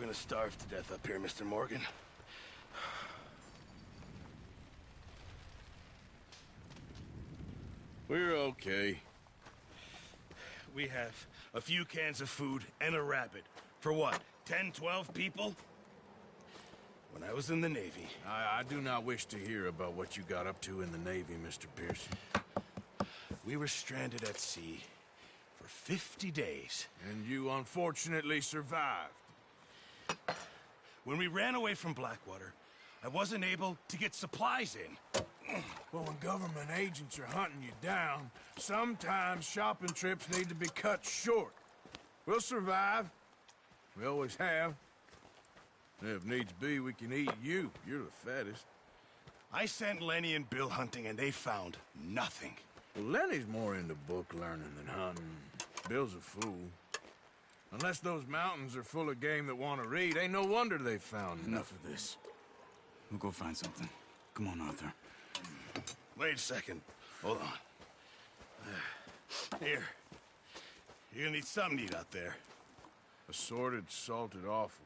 gonna starve to death up here, Mr. Morgan. We're okay. We have a few cans of food and a rabbit. For what, 10, 12 people? When I was in the Navy... I do not wish to hear about what you got up to in the Navy, Mr. Pearson. We were stranded at sea for 50 days. And you unfortunately survived. When we ran away from Blackwater, I wasn't able to get supplies in. Well, when government agents are hunting you down, sometimes shopping trips need to be cut short. We'll survive. We always have. And if needs be, we can eat you. You're the fattest. I sent Lenny and Bill hunting, and they found nothing. Well, Lenny's more into book learning than hunting. Bill's a fool. Unless those mountains are full of game that want to read, ain't no wonder they found Enough of this. We'll go find something. Come on, Arthur. Wait a second. Hold on. Here. You're gonna need something to eat out there. Assorted, salted offal.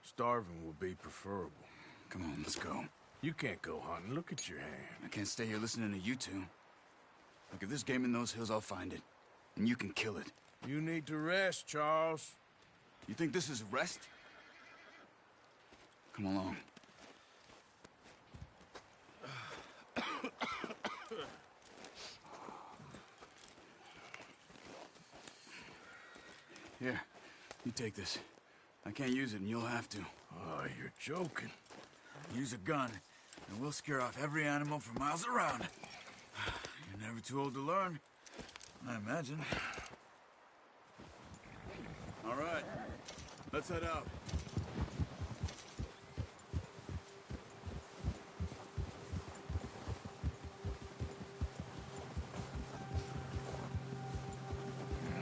Starving will be preferable. Come on, let's go. You can't go hunting. Look at your hand. I can't stay here listening to you two. Look, if there's game in those hills, I'll find it. And you can kill it. You need to rest, Charles. You think this is rest? Come along. Here, you take this. I can't use it, and you'll have to. Oh, you're joking. Use a gun, and we'll scare off every animal for miles around. You're never too old to learn, I imagine. All right, let's head out.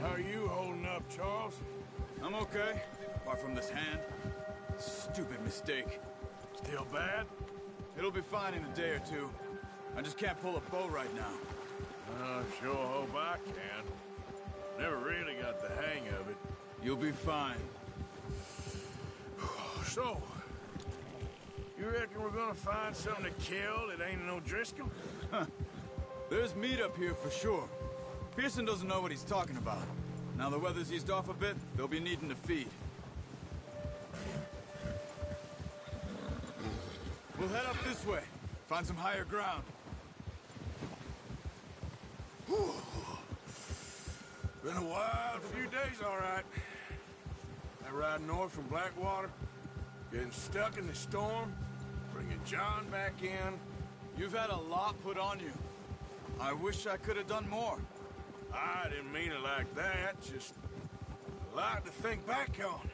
How are you holding up, Charles? I'm okay, apart from this hand. Stupid mistake. Still bad? It'll be fine in a day or two. I just can't pull a bow right now. Sure hope I can. Never really got the hang of it. You'll be fine. So, you reckon we're gonna find something to kill that ain't no Driscoll? There's meat up here for sure. Pearson doesn't know what he's talking about. Now the weather's eased off a bit, they'll be needing to feed. We'll head up this way. Find some higher ground. Whew. Been a wild few days, all right. I ride north from Blackwater, getting stuck in the storm, bringing John back in. You've had a lot put on you. I wish I could have done more. I didn't mean it like that, just a lot to think back on.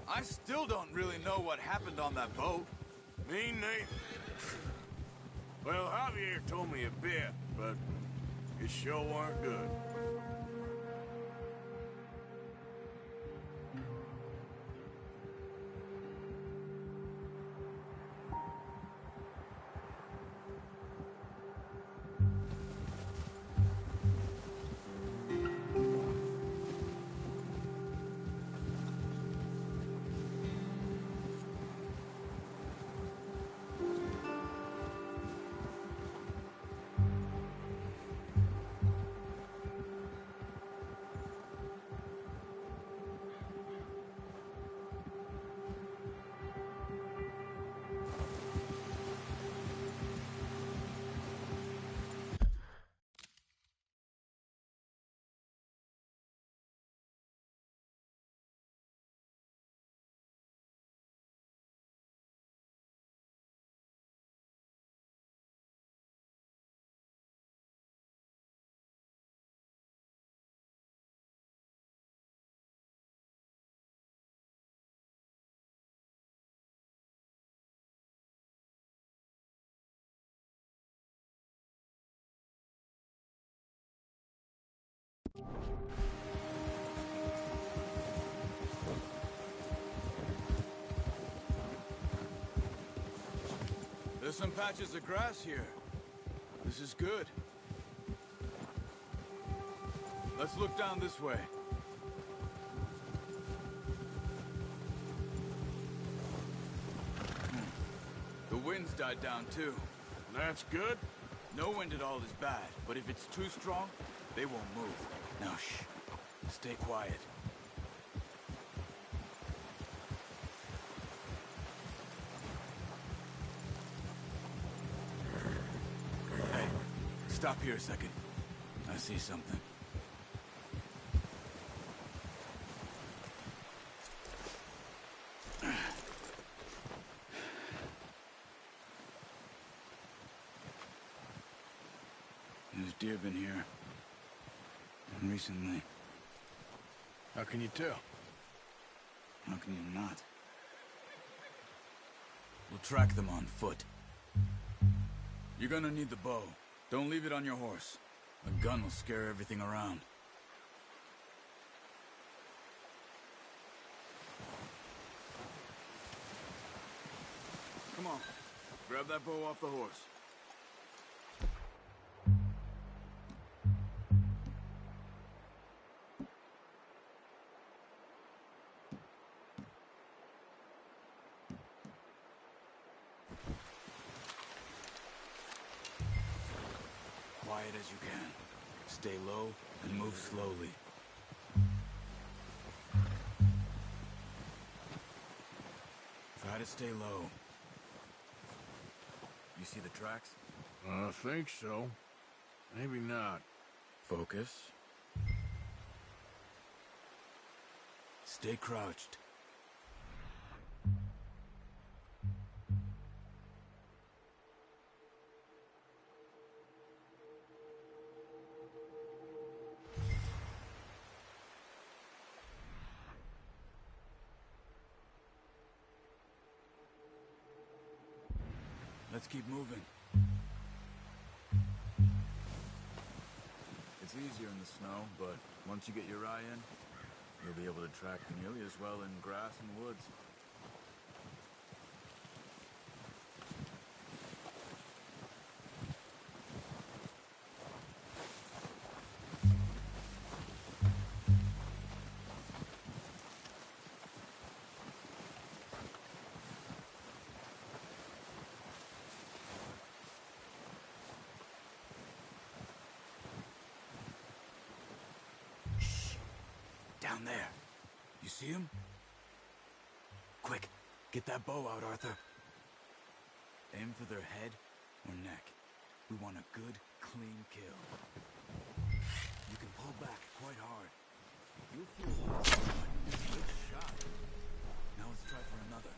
I still don't really know what happened on that boat. Me neither. Well, Javier told me a bit, but it sure weren't good. There's some patches of grass here. This is good. Let's look down this way. died down too. That's good. No wind at all is bad, but if it's too strong, they won't move. Now shh. Stay quiet. Hey, stop here a second. I see something. There's deer been here. Recently. How can you tell? How can you not? We'll track them on foot. You're gonna need the bow. Don't leave it on your horse. A gun will scare everything around. Come on. Grab that bow off the horse. Quiet as you can. Stay low and move slowly. Try to stay low. You see the tracks? I think so. Maybe not. Focus. Stay crouched. Let's keep moving. It's easier in the snow, but once you get your eye in, you'll be able to track nearly as well in grass and woods. Down there. You see him? Quick, get that bow out, Arthur. Aim for their head or neck. We want a good, clean kill. You can pull back quite hard. You'll feel good shot. Now let's try for another.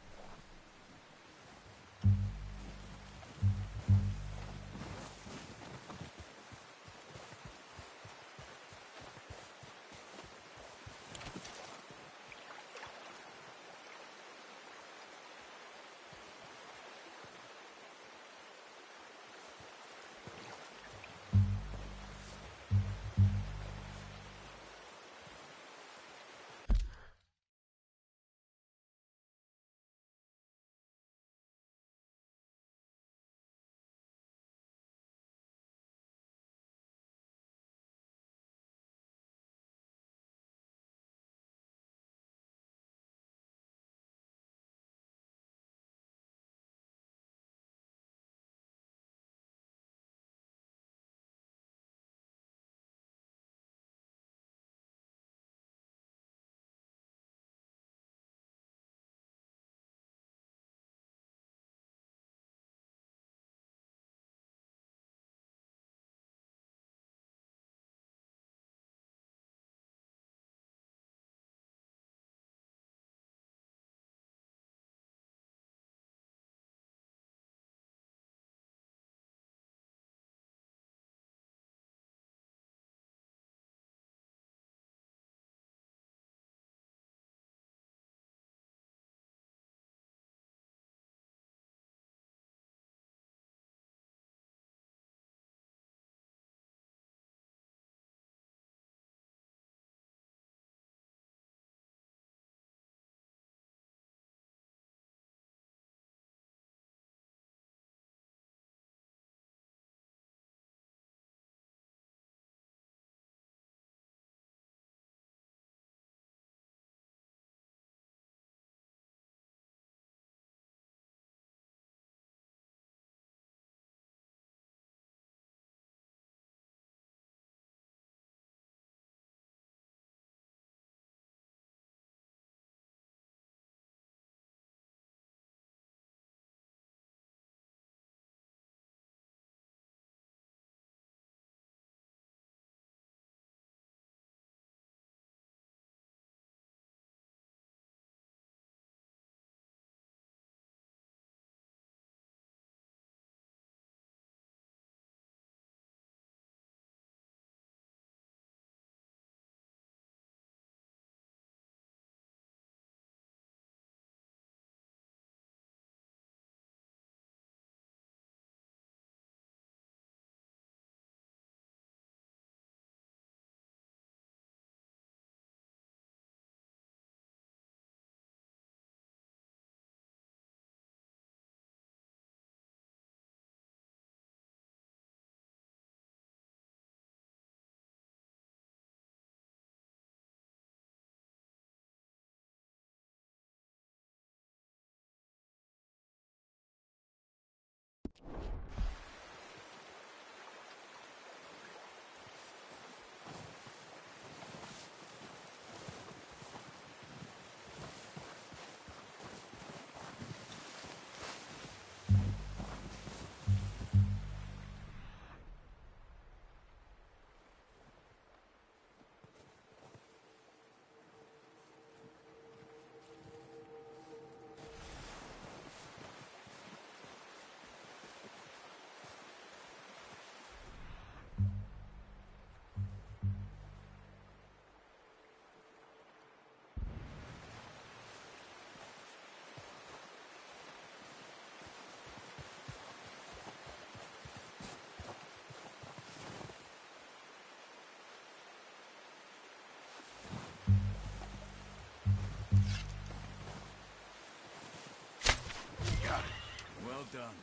done.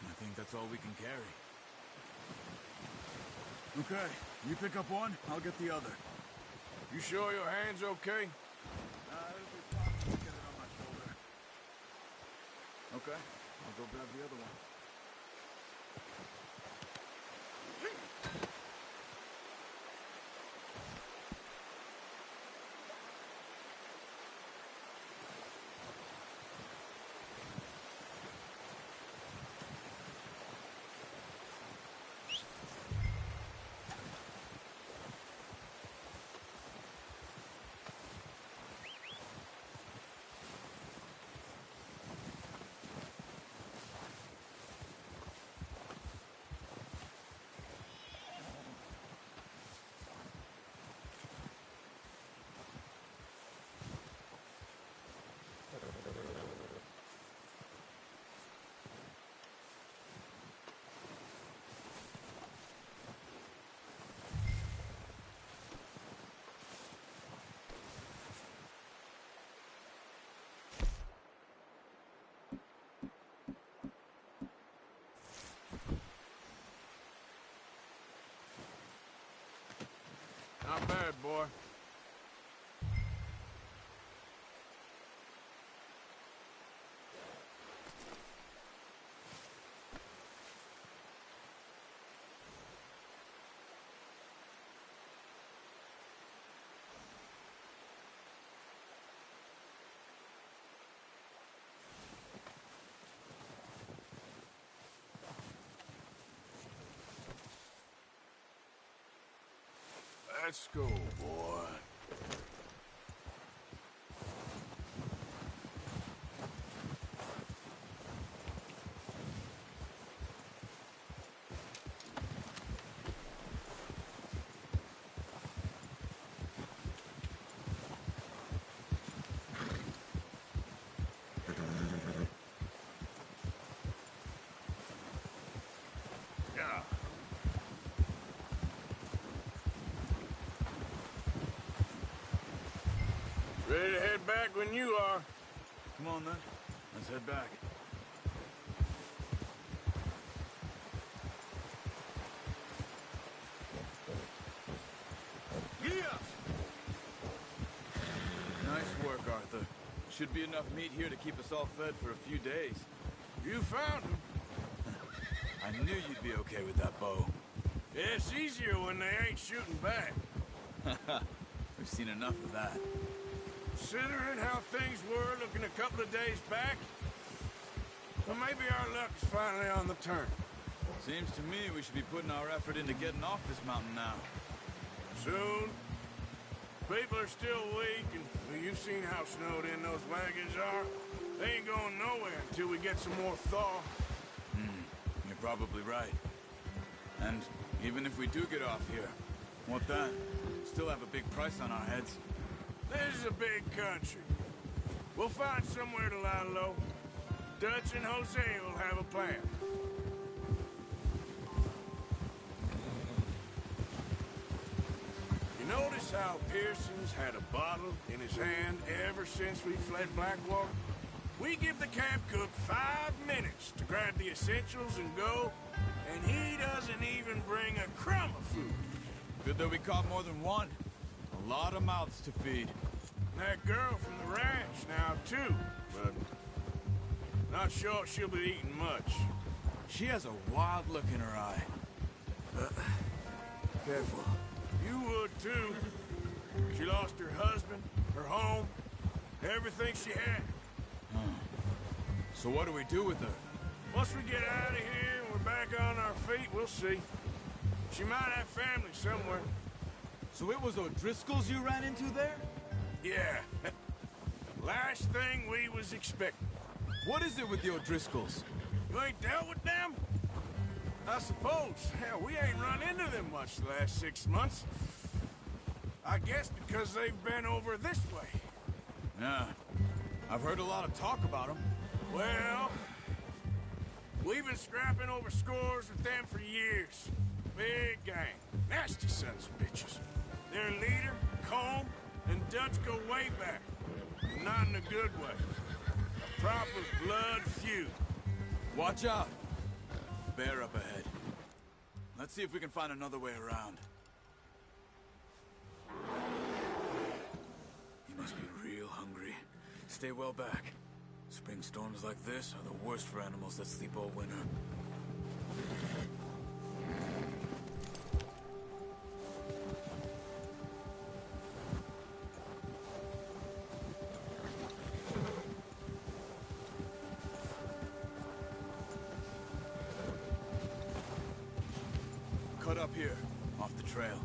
I think that's all we can carry. Okay, you pick up one, I'll get the other. You sure your hand's okay? It'll be fine. I'll get it on my shoulder. Okay, I'll go grab the other one. Not bad, boy. Let's go, boy. Yeah. Ready to head back when you are. Come on, then. Let's head back. Yeah. Nice work, Arthur. Should be enough meat here to keep us all fed for a few days. You found him. I knew you'd be okay with that bow. Yeah, it's easier when they ain't shooting back. We've seen enough of that. Considering how things were looking a couple of days back, well, maybe our luck is finally on the turn. Seems to me we should be putting our effort into getting off this mountain now. Soon. People are still weak, and well, you've seen how snowed in those wagons are. They ain't going nowhere until we get some more thaw. You're probably right. And even if we do get off here, what then? Still have a big price on our heads. This is a big country. We'll find somewhere to lie low. Dutch and Jose will have a plan. You notice how Pearson's had a bottle in his hand ever since we fled Blackwater? We give the camp cook 5 minutes to grab the essentials and go, and he doesn't even bring a crumb of food. Good that we caught more than one. A lot of mouths to feed. That girl from the ranch now, too, but not sure she'll be eating much. She has a wild look in her eye. Careful. You would, too. She lost her husband, her home, everything she had. So what do we do with her? Once we get out of here and we're back on our feet, we'll see. She might have family somewhere. So it was O'Driscoll's you ran into there? Yeah. Last thing we was expecting. What is it with the O'Driscolls? You ain't dealt with them? I suppose. Hell, we ain't run into them much the last 6 months. I guess because they've been over this way. Yeah. I've heard a lot of talk about them. Well, we've been scrapping over scores with them for years. Big gang. Nasty sons of bitches. Their leader, Combe, and Dutch go way back. Not in a good way. A proper blood feud. Watch out! Bear up ahead. Let's see if we can find another way around. You must be real hungry. Stay well back. Spring storms like this are the worst for animals that sleep all winter. Cut up here, off the trail.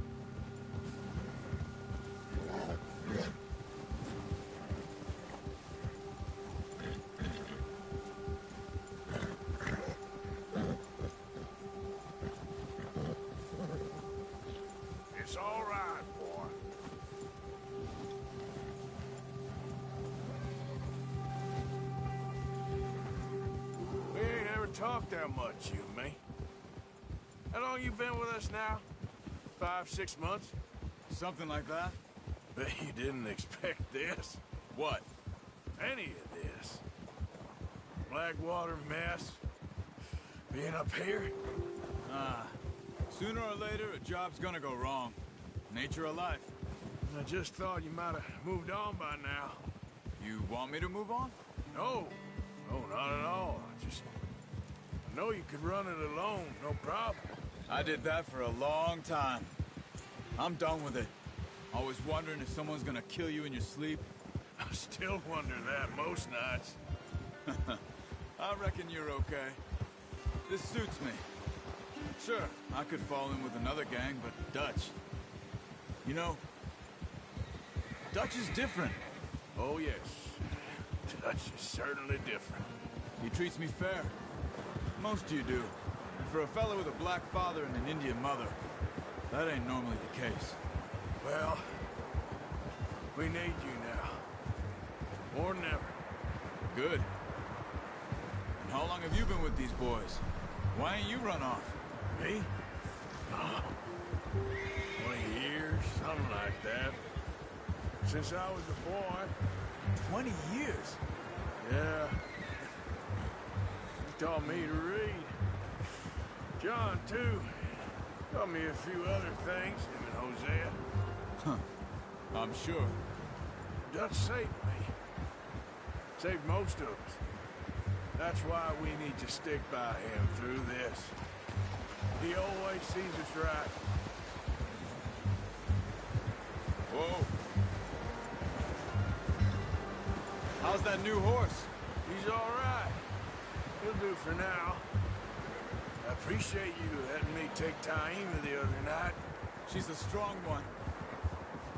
It's all right, boy. We ain't ever talked that much, you and me. How long you been with us now? 5, 6 months? Something like that? Bet you didn't expect this. What? Any of this. Blackwater mess. Being up here. Sooner or later, a job's gonna go wrong. Nature of life. I just thought you might have moved on by now. You want me to move on? No. No, not at all. I know you could run it alone, no problem. I did that for a long time. I'm done with it. Always wondering if someone's gonna kill you in your sleep. I still wonder that most nights. I reckon you're okay. This suits me. Sure, I could fall in with another gang, but Dutch. You know, Dutch is different. Oh, yes. Dutch is certainly different. He treats me fair. Most of you do. And for a fellow with a black father and an Indian mother, that ain't normally the case. Well, we need you now. More than ever. Good. And how long have you been with these boys? Why ain't you run off? Me? Oh, 20 years, something like that. Since I was a boy. 20 years? Yeah. He taught me to read. John, too. Taught me a few other things, him and Hosea. Huh. I'm sure. Dutch saved me. Saved most of us. That's why we need to stick by him through this. He always sees us right. Whoa. How's that new horse? He's all right. He'll do for now. I appreciate you letting me take Taima the other night. She's a strong one.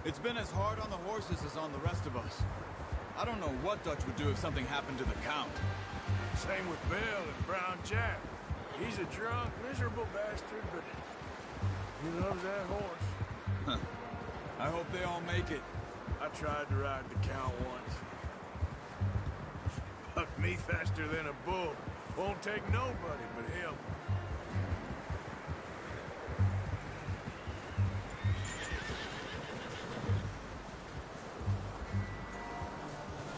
It's been as hard on the horses as on the rest of us. I don't know what Dutch would do if something happened to the Count. Same with Bill and Brown Jack. He's a drunk, miserable bastard, but he loves that horse. Huh. I hope they all make it. I tried to ride the Count once. Bucked me faster than a bull. Won't take nobody but him.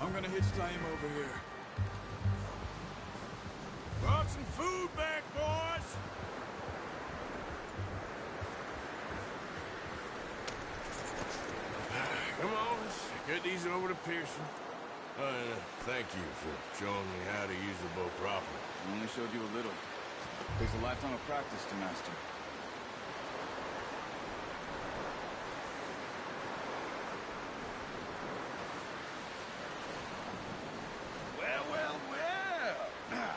I'm gonna hitch Taima over here. Brought some food back, boys! Come on, let's get these over to Pearson. Thank you for showing me how to use the bow properly. I only showed you a little. Takes a lifetime of practice to master. Well, well, well.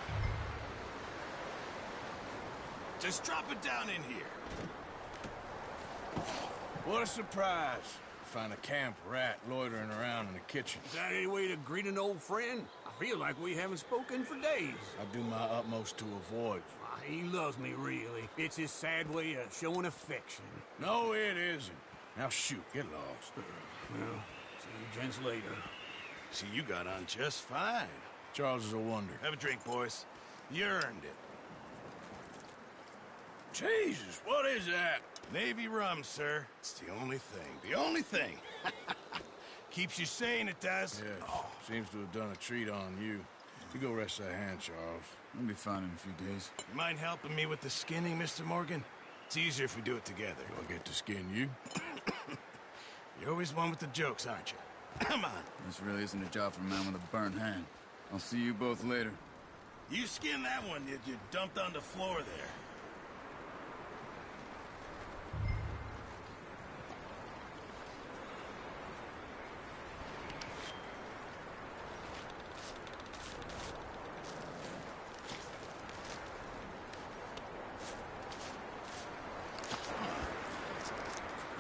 Just drop it down in here. What a surprise. Find a camp rat loitering around in the kitchen. Is that any way to greet an old friend? I feel like we haven't spoken for days. I do my utmost to avoid. He loves me, really. It's his sad way of showing affection. No, it isn't. Now shoot, get lost. Well, see you gents later. See, you got on just fine. Charles is a wonder. Have a drink, boys. You earned it. Jesus, what is that? Navy rum, sir. It's the only thing. The only thing. Keeps you sane, it does. Yes, seems to have done a treat on you. You go rest that hand, Charles. I'll be fine in a few days. You mind helping me with the skinning, Mr. Morgan? It's easier if we do it together. Do I get to skin you? You're always one with the jokes, aren't you? Come on. This really isn't a job for a man with a burnt hand. I'll see you both later. You skinned that one you dumped on the floor there.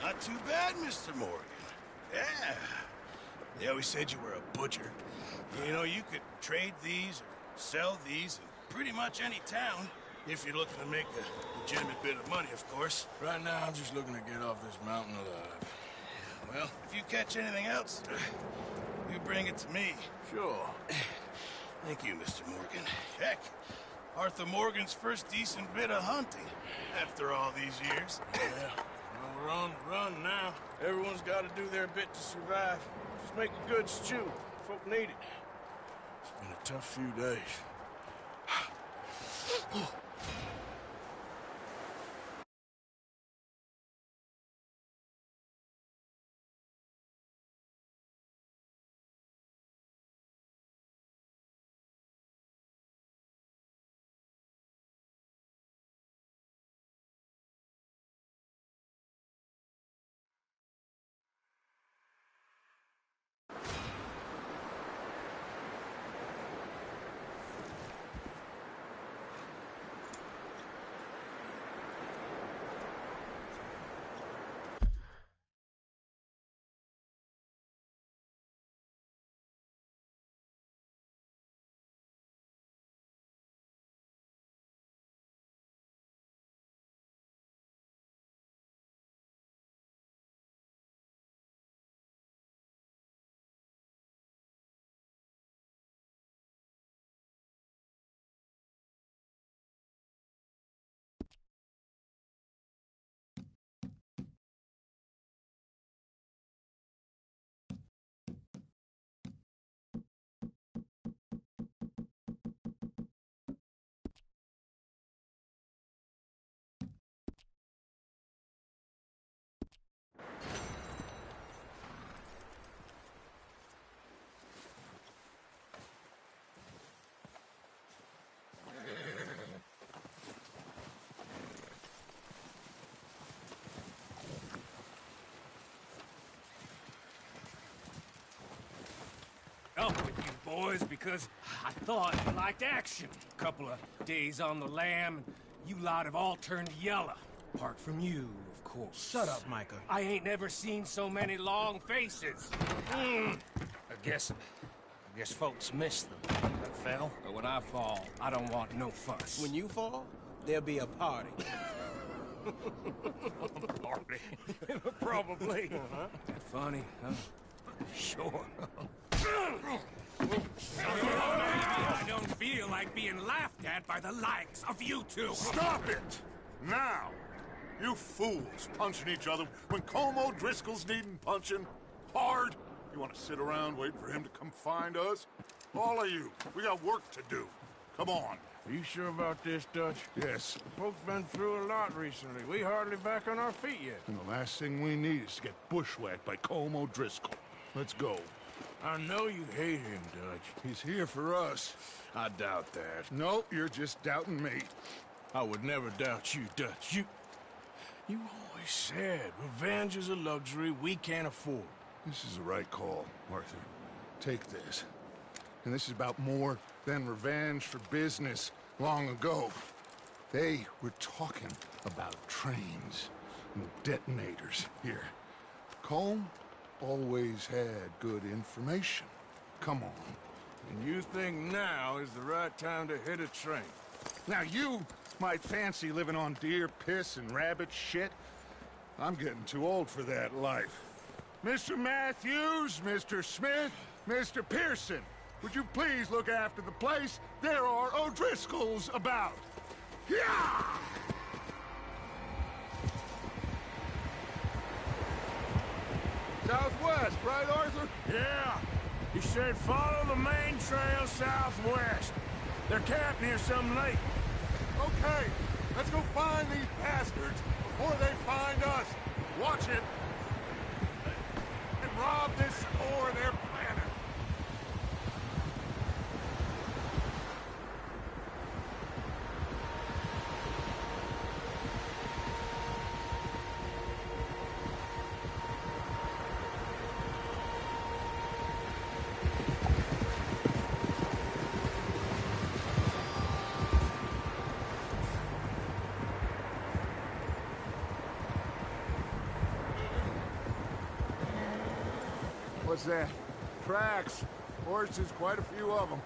Not too bad, Mr. Morgan. Yeah. They always said you were a butcher. You know, you could trade these or sell these in pretty much any town, if you're looking to make a legitimate bit of money, of course. Right now, I'm just looking to get off this mountain alive. Well, if you catch anything else, you bring it to me. Sure. Thank you, Mr. Morgan. Heck, Arthur Morgan's first decent bit of hunting after all these years. Yeah. Well, we're on the run now. Everyone's got to do their bit to survive. Just make a good stew. Folk need it. It's been a tough few days. Up with you boys because I thought you liked action. A couple of days on the lam, and you lot have all turned yellow. Apart from you, of course. Shut up, Micah. I ain't never seen so many long faces. I guess folks miss them. That fell. But when I fall, I don't want no fuss. When you fall, there'll be a party. Party. Probably. That funny, huh? Sure. I don't feel like being laughed at by the likes of you two. Stop it! Now! You fools punching each other when Como Driscoll's needing punching. Hard! You want to sit around waiting for him to come find us? All of you, we got work to do. Come on. Are you sure about this, Dutch? Yes. Folks been through a lot recently. We hardly back on our feet yet. And the last thing we need is to get bushwhacked by Como Driscoll. Let's go. I know you hate him, Dutch. He's here for us. I doubt that. No, you're just doubting me. I would never doubt you, Dutch. You always said revenge is a luxury we can't afford. This is the right call, Arthur. Take this. And this is about more than revenge for business long ago. They were talking about trains and detonators here. Colm always had good information. Come on. And you think now is the right time to hit a train? Now you might fancy living on deer piss and rabbit shit. I'm getting too old for that life. Mr. Matthews, Mr. Smith, Mr. Pearson, would you please look after the place? There are O'Driscolls about. Yeah! Southwest, right, Arthur? Yeah. He said follow the main trail southwest. They're camped near some lake. Okay, let's go find these bastards before they find us. Watch it. And rob this store they're planning. What's that? Tracks. Horses, quite a few of them.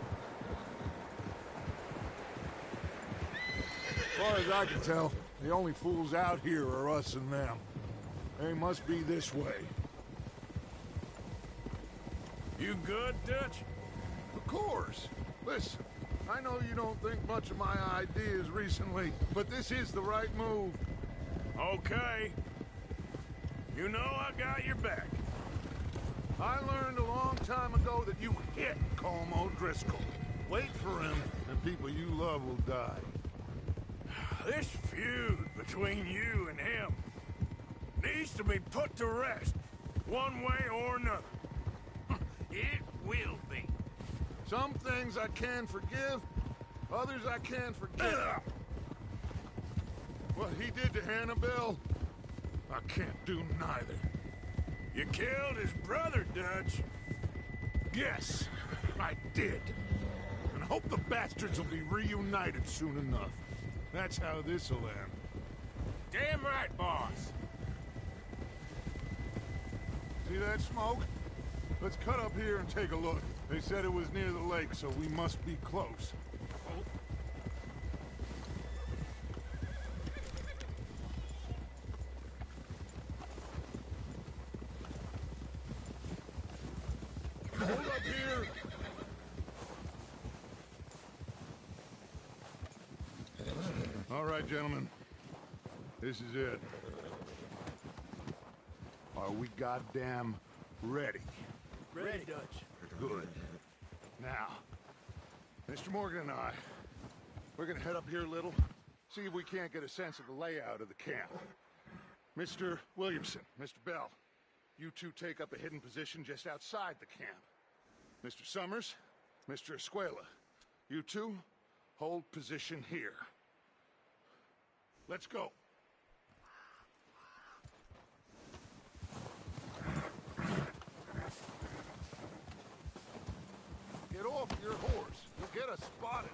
As far as I can tell, the only fools out here are us and them. They must be this way. You good, Dutch? Of course. Listen, I know you don't think much of my ideas recently, but this is the right move. Okay. You know I got your back. I learned a long time ago that you hit Colm O'Driscoll. Wait for him, and people you love will die. This feud between you and him needs to be put to rest, one way or another. It will be. Some things I can forgive, others I can't forget. What he did to Annabelle, I can't do neither. You killed his brother, Dutch. Yes, I did. And I hope the bastards will be reunited soon enough. That's how this'll end. Damn right, boss. See that smoke? Let's cut up here and take a look. They said it was near the lake, so we must be close. Hold up here! All right, gentlemen. This is it. Are we goddamn ready? Ready, Dutch. Good. Now, Mr. Morgan and I, we're gonna head up here a little, see if we can't get a sense of the layout of the camp. Mr. Williamson, Mr. Bell, you two take up a hidden position just outside the camp. Mr. Summers, Mr. Escuela, you two hold position here. Let's go. Get off your horse. You'll get us spotted.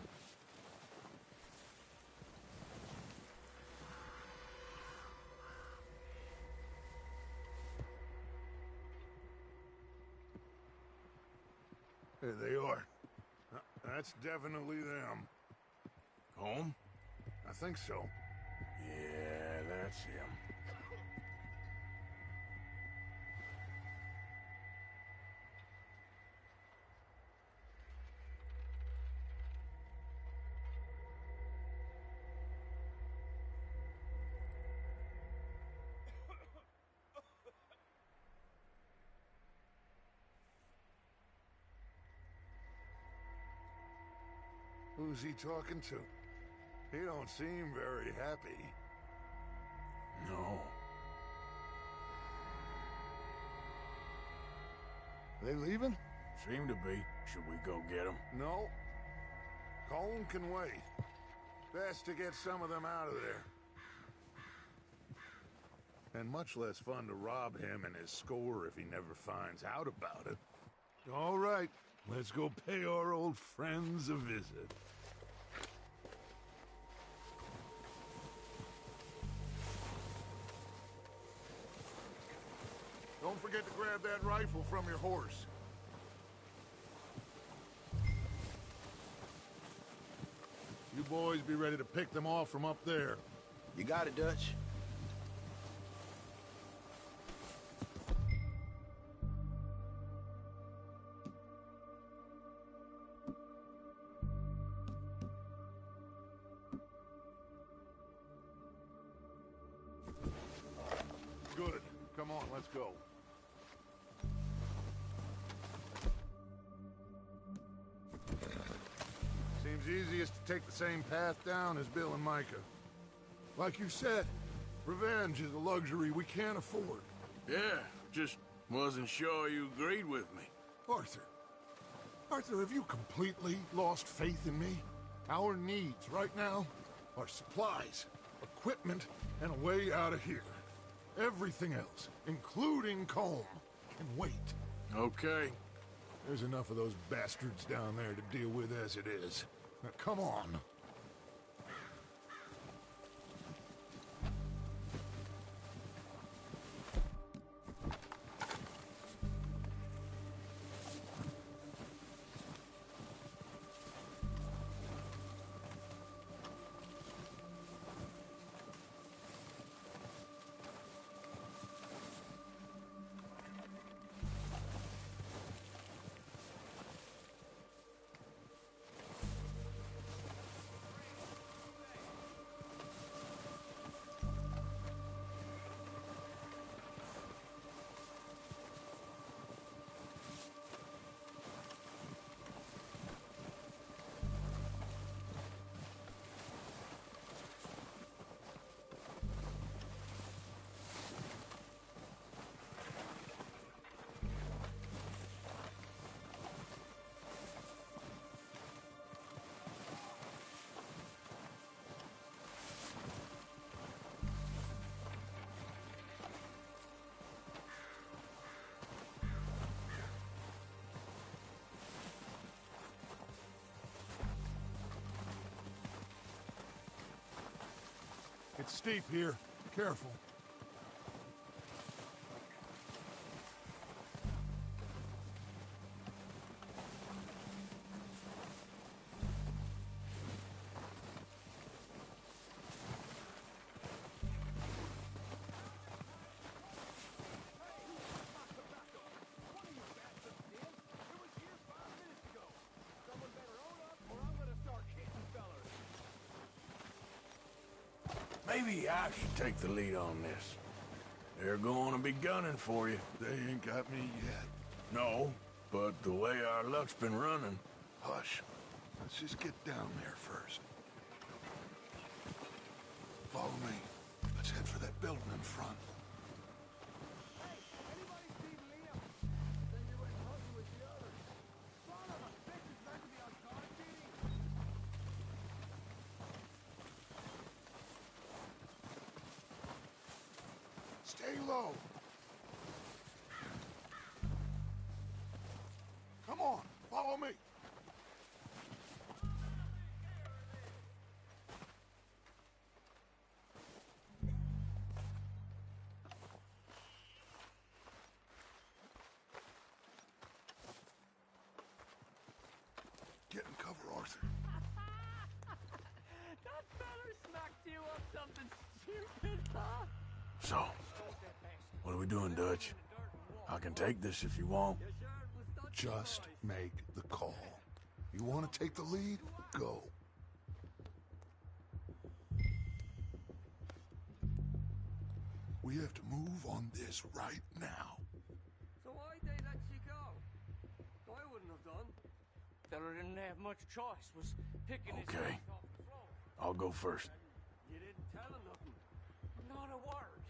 There they are. That's definitely them. Home? I think so. Yeah, that's him. Who's he talking to? He don't seem very happy. No. They leaving? Seem to be. Should we go get him? No. Colm can wait. Best to get some of them out of there. And much less fun to rob him and his score if he never finds out about it. All right, let's go pay our old friends a visit. Don't forget to grab that rifle from your horse. You boys be ready to pick them off from up there. You got it, Dutch. Good. Come on, let's go. easiest to take the same path down as Bill and Micah. Like you said, revenge is a luxury we can't afford. Yeah, just wasn't sure you agreed with me. Arthur. Arthur, have you completely lost faith in me? Our needs right now are supplies, equipment, and a way out of here. Everything else, including Colm, can wait. Okay. There's enough of those bastards down there to deal with as it is. Now, come on. It's steep here. Careful. Maybe I should take the lead on this. They're going to be gunning for you. They ain't got me yet. No, but the way our luck's been running... Hush. Let's just get down there first. Follow me. Let's head for that building in front. Stay low. Come on, follow me. Get in cover, Arthur. That feller smacked you up something stupid, huh? So, what are we doing, Dutch? I can take this if you want. Just make the call. You want to take the lead? Go. We have to move on this right now. So why'd they let you go? I wouldn't have done. Feller didn't have much choice, was picking his Okay. feet off the floor. I'll go first. You didn't tell him nothing. Not a word.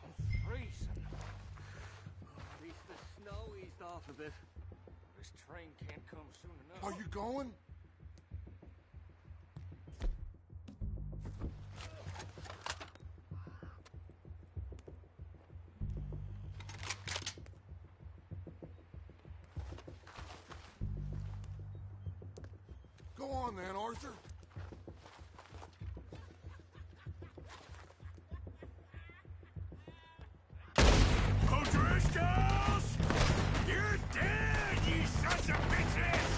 I'm freezing. At least the snow eased off a bit. This train can't come soon enough. Are you going? Go on then, Arthur. O'Driscolls! You're dead, you sons of bitches!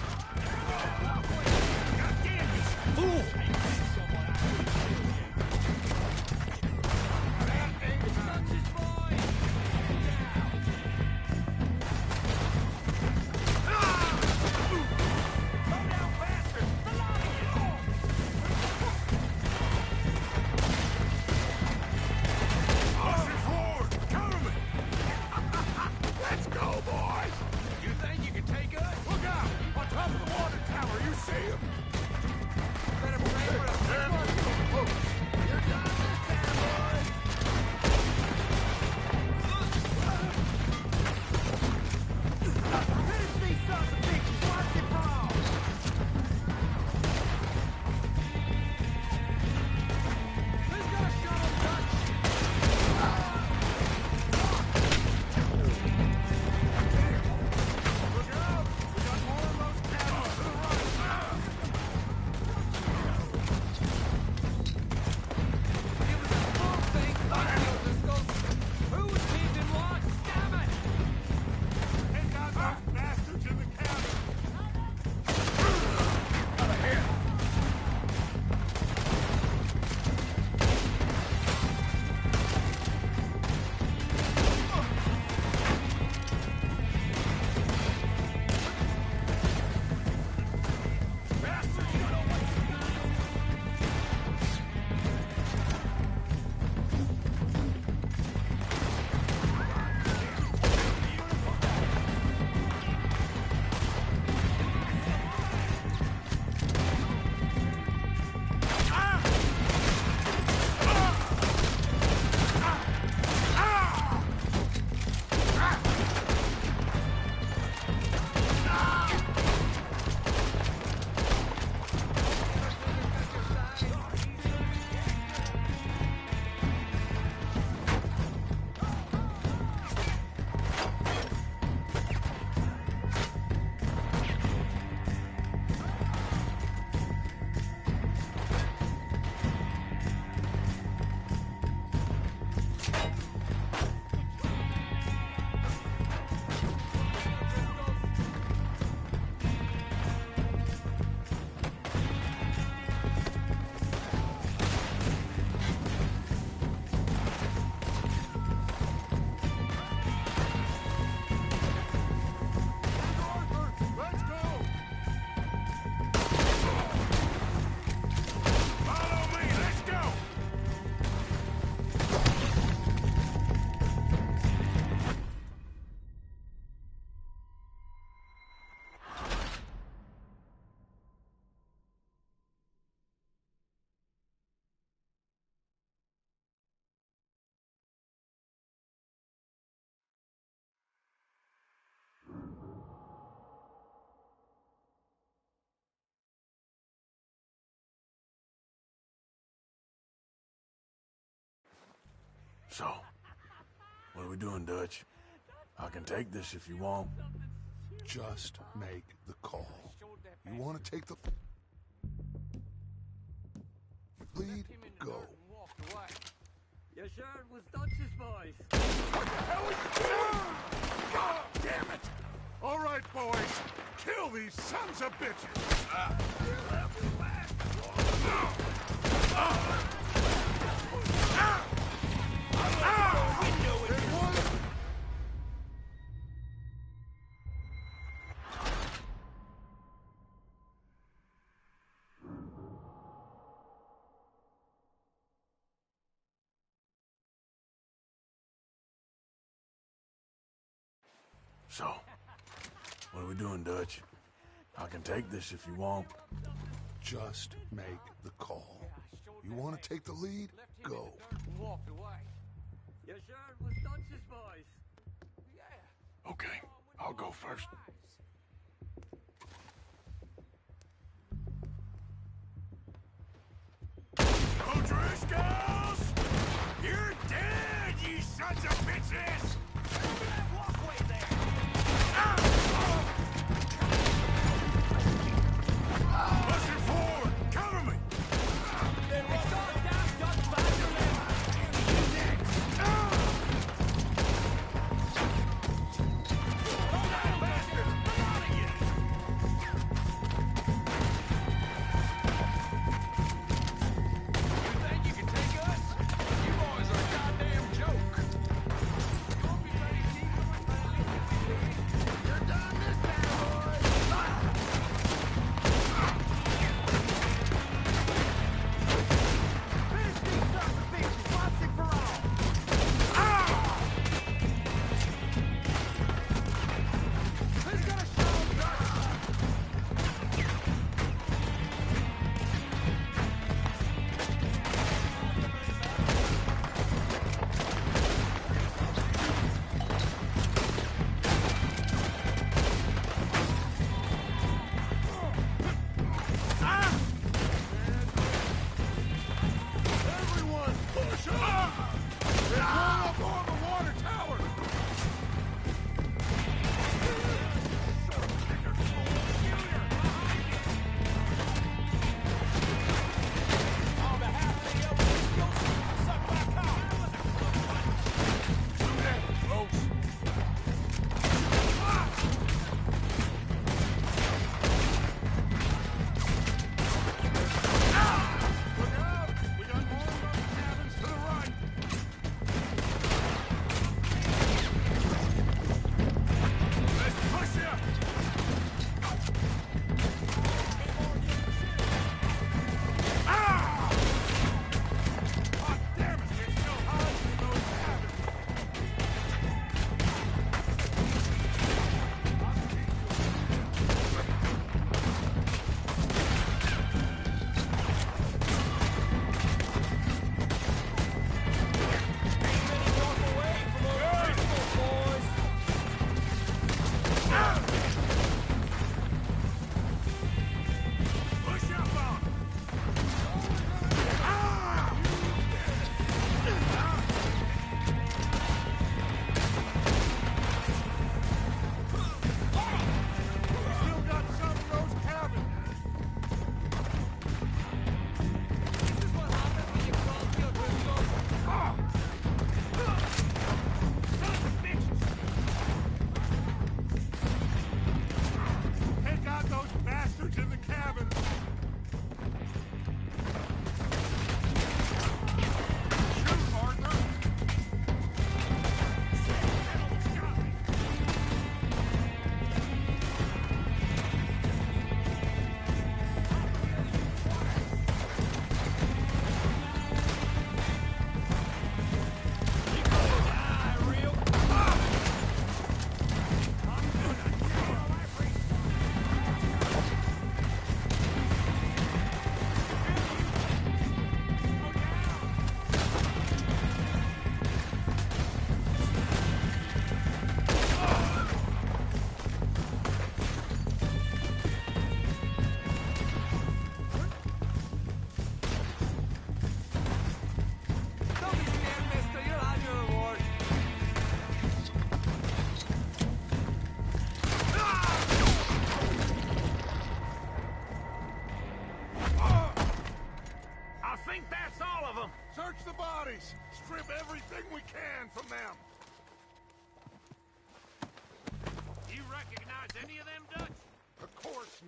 God damn you, fool! So, what are we doing, Dutch? I can take this if you want. Just make the call. You want to take the lead? Go. You sure it was Dutch's boys? God damn it! All right, boys. Kill these sons of bitches! So, what are we doing, Dutch? I can take this if you want. Just make the call. You want to take the lead? Go. Walked away. You sure it was Dutch's boys? Yeah. Okay, I'll go first. O'Driscolls! You're dead, you sons of bitches! Walkway there! Pushing forward! Cover me! You're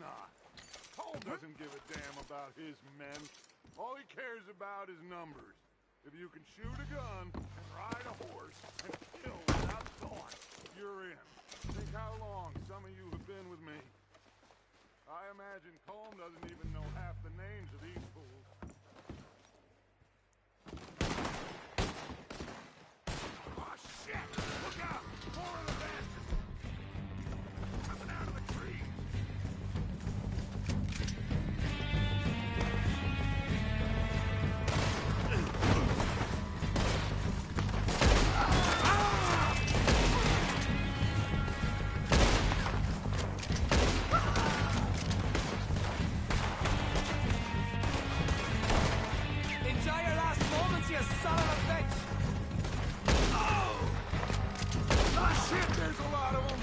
not. Cole doesn't give a damn about his men. All he cares about is numbers. If you can shoot a gun and ride a horse and kill without thought, you're in. Think how long some of you have been with me. I imagine Colm doesn't even know half the names of these fools. Oh, shit! Look out! More of the bastards! Coming out of the trees! Enjoy your last moments, you son of a bitch! Ah, shit, there's a lot of them!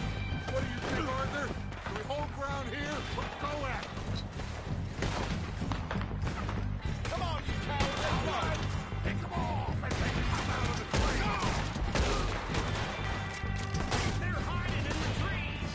What do you think, Arthur? Do we hold ground here or go at it? Come on, you coward! Let's go! Pick them off and take them out of the train! They're hiding in the trees!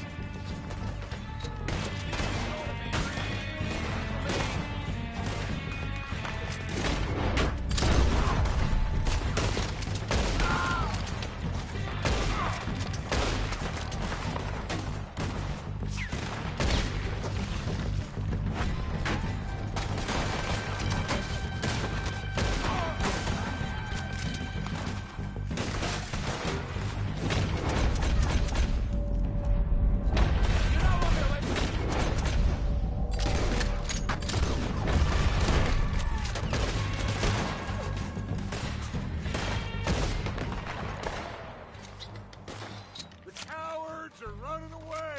The cowards are running away!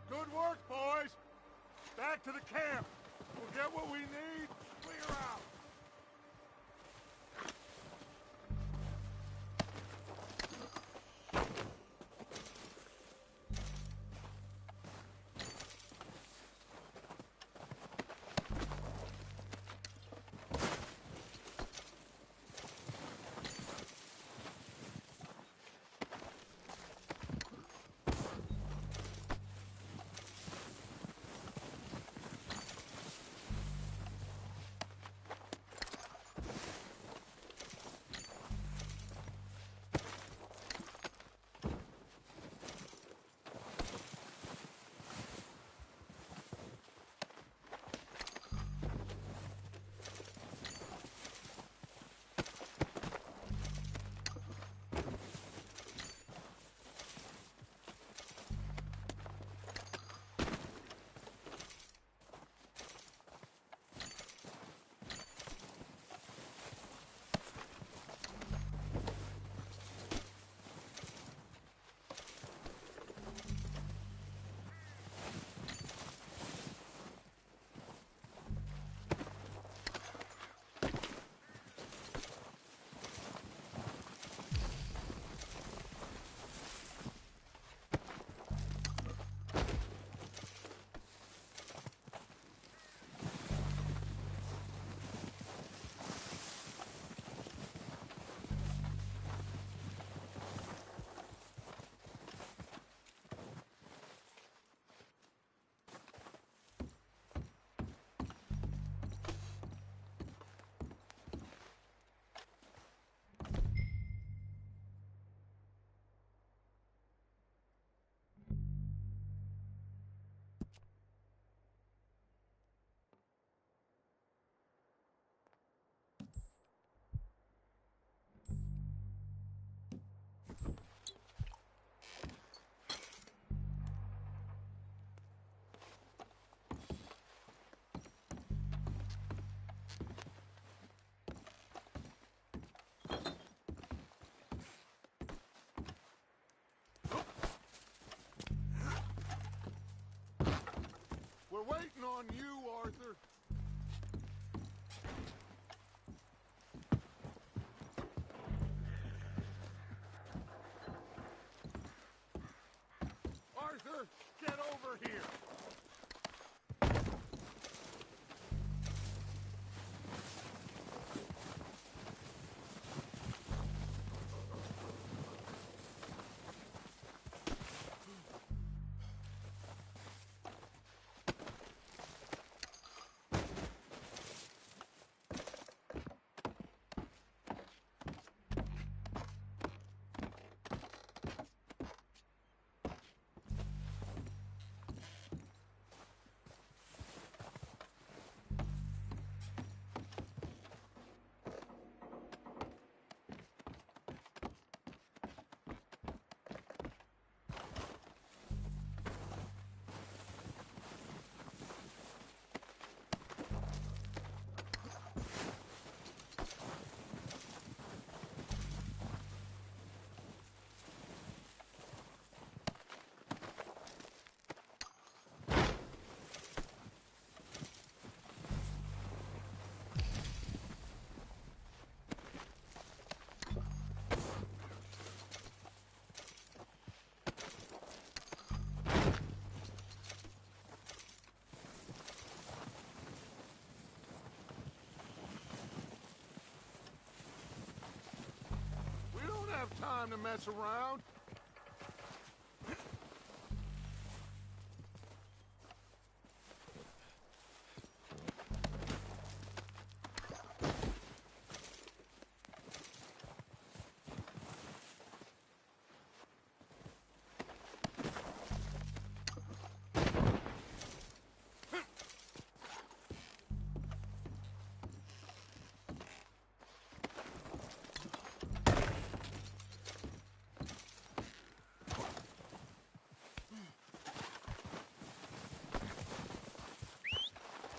Good work, boys! Back to the camp! We'll get what we need, clear out! We're waiting on you, Arthur. Arthur, get over here. to mess around.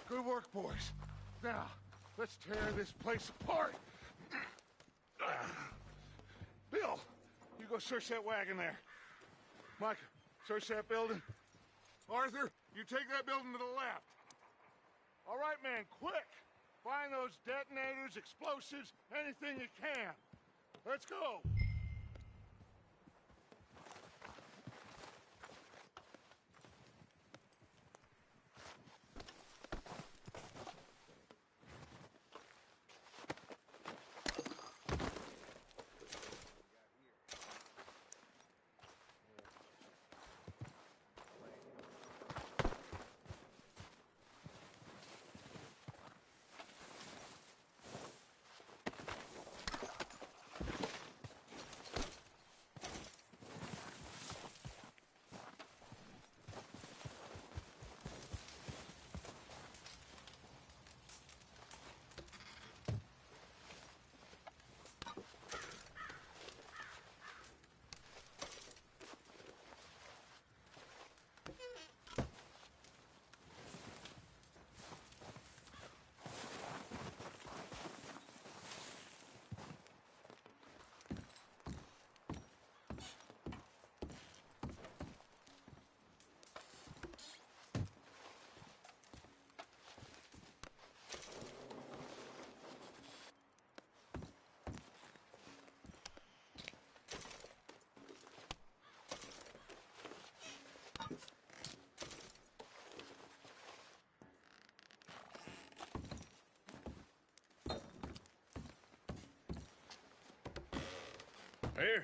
Good work, boys. Now, let's tear this place apart. Bill, you go search that wagon there. Mike, search that building. Arthur, you take that building to the left. All right, man, quick. Find those detonators, explosives, anything you can. Let's go. Here.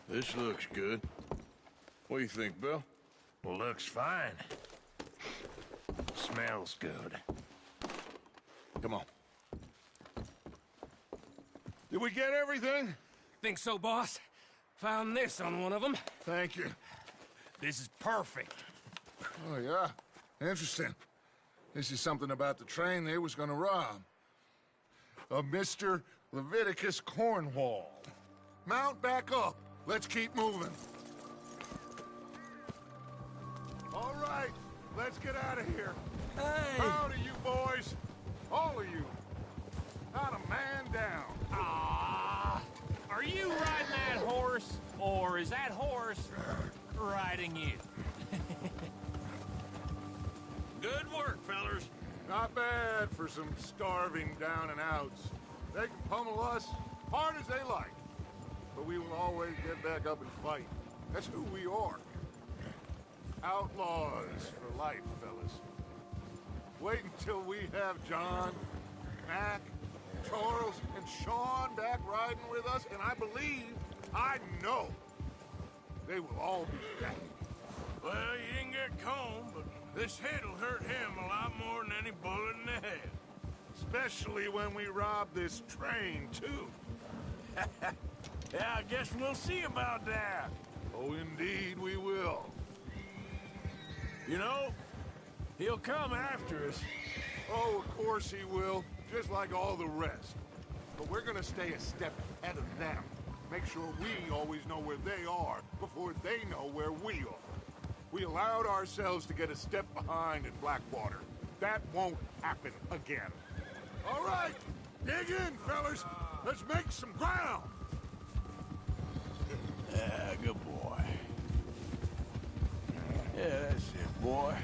This looks good. What do you think, Bill? Looks fine. Smells good. Come on. Did we get everything? Think so, boss? Found this on one of them. Thank you. This is perfect. Oh, yeah? Interesting. This is something about the train they was gonna rob. A Mr. Leviticus Cornwall. Mount back up. Let's keep moving. All right, let's get out of here. Hey! Proud of you boys. All of you. Not a man down. Ah, are you riding that horse, or is that horse riding you? Good work, fellers. Not bad for some starving down and outs. They can pummel us hard as they like. But we will always get back up and fight. That's who we are. Outlaws for life, fellas. Wait until we have John, Mac, Charles, and Sean back riding with us, and I know, they will all be back. Well, you didn't get Combe, but this hit'll hurt him a lot more than any bullet in the head. Especially when we rob this train, too. Yeah, I guess we'll see about that. Oh, indeed we will. You know, he'll come after us. Oh, of course he will, just like all the rest. But we're gonna stay a step ahead of them. Make sure we always know where they are before they know where we are. We allowed ourselves to get a step behind in Blackwater. That won't happen again. All right, dig in, fellas. Let's make some ground. Yeah, good boy. Yeah, that's it, boy.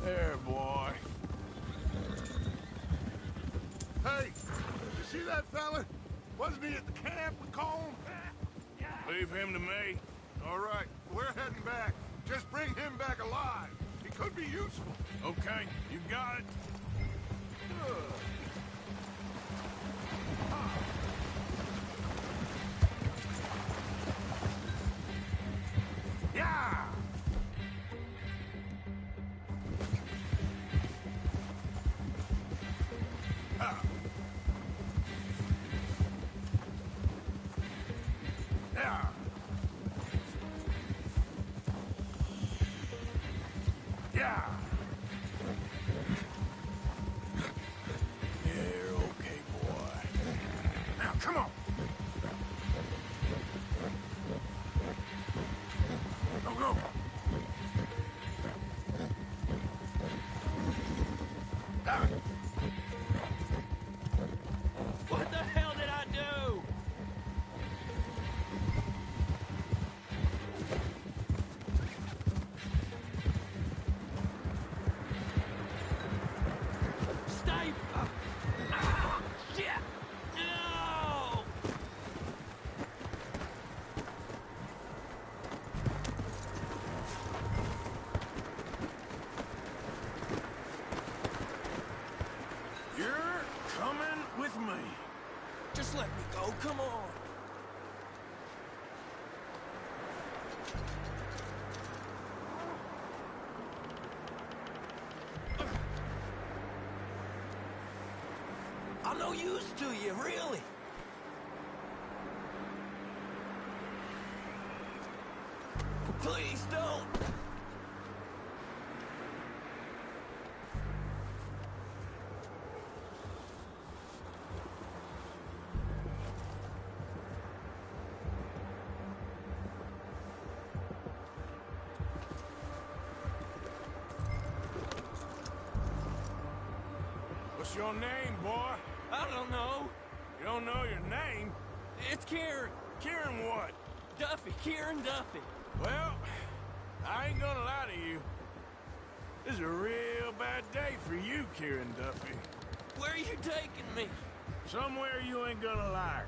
There, boy. Hey, you see that fella? Wasn't he at the camp with Colm? Leave him to me. All right, we're heading back. Just bring him back alive. He could be useful. Okay, you got it. Yeah! Yeah! Yeah! You're okay, boy. Now, come on! Go, go! Ah. What the hell did I do? Stay! Ah, shit! No! You're coming with me. Just let me go, come on. I'm no use to you, really. Please don't. What's your name, boy? I don't know. You don't know your name? It's Kieran. Kieran what? Duffy. Kieran Duffy. Well, I ain't gonna lie to you. This is a real bad day for you, Kieran Duffy. Where are you taking me? Somewhere you ain't gonna like.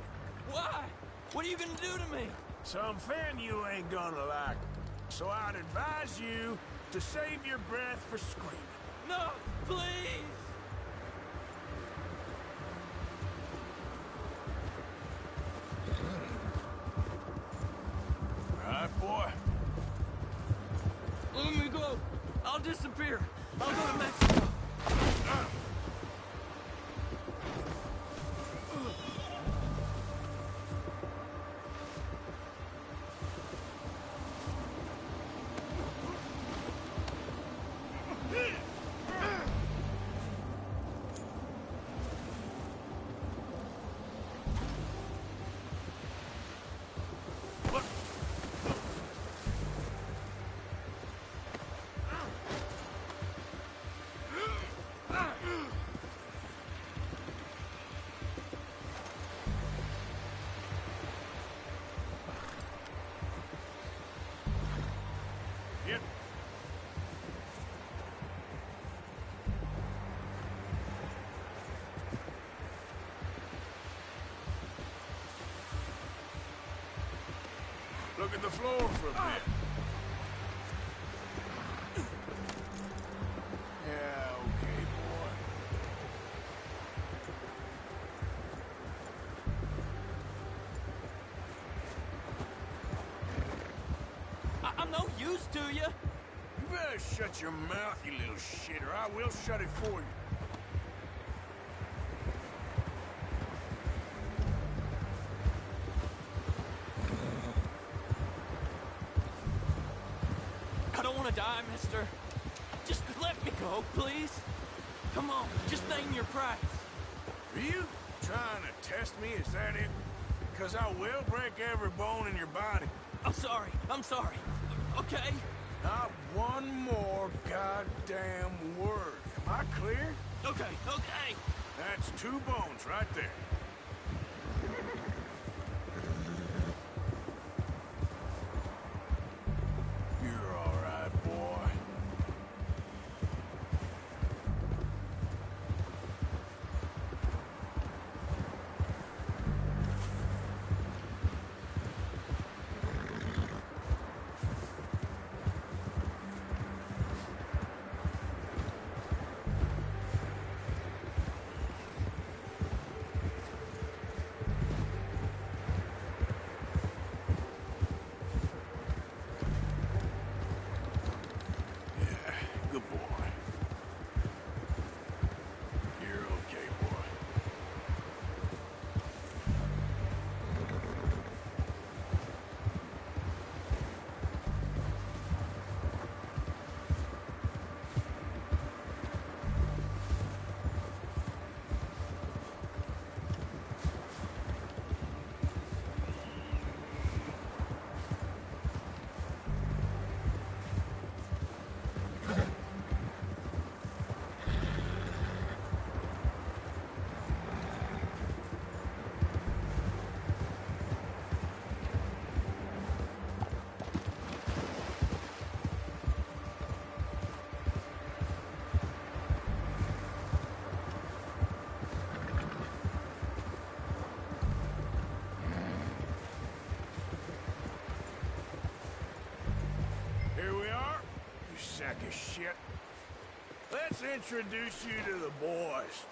Why? What are you gonna do to me? Something you ain't gonna like. So I'd advise you to save your breath for screaming. No, please! All right, boy? Let me go. I'll disappear. I'll go to Mexico. Yep. Look at the floor for a bit. Yeah, okay, boy. I'm no use to you. You better shut your mouth, you little shit, or I will shut it for you. I don't want to die, mister. Just let me go, please. Come on, just name your price. Are you trying to test me? Is that it? Because I will break every bone in your body. I'm sorry. I'm sorry. Okay? Not one more goddamn word. Am I clear? Okay, okay. That's 2 bones right there. You're all right, boy. sack of shit. Let's introduce you to the boys.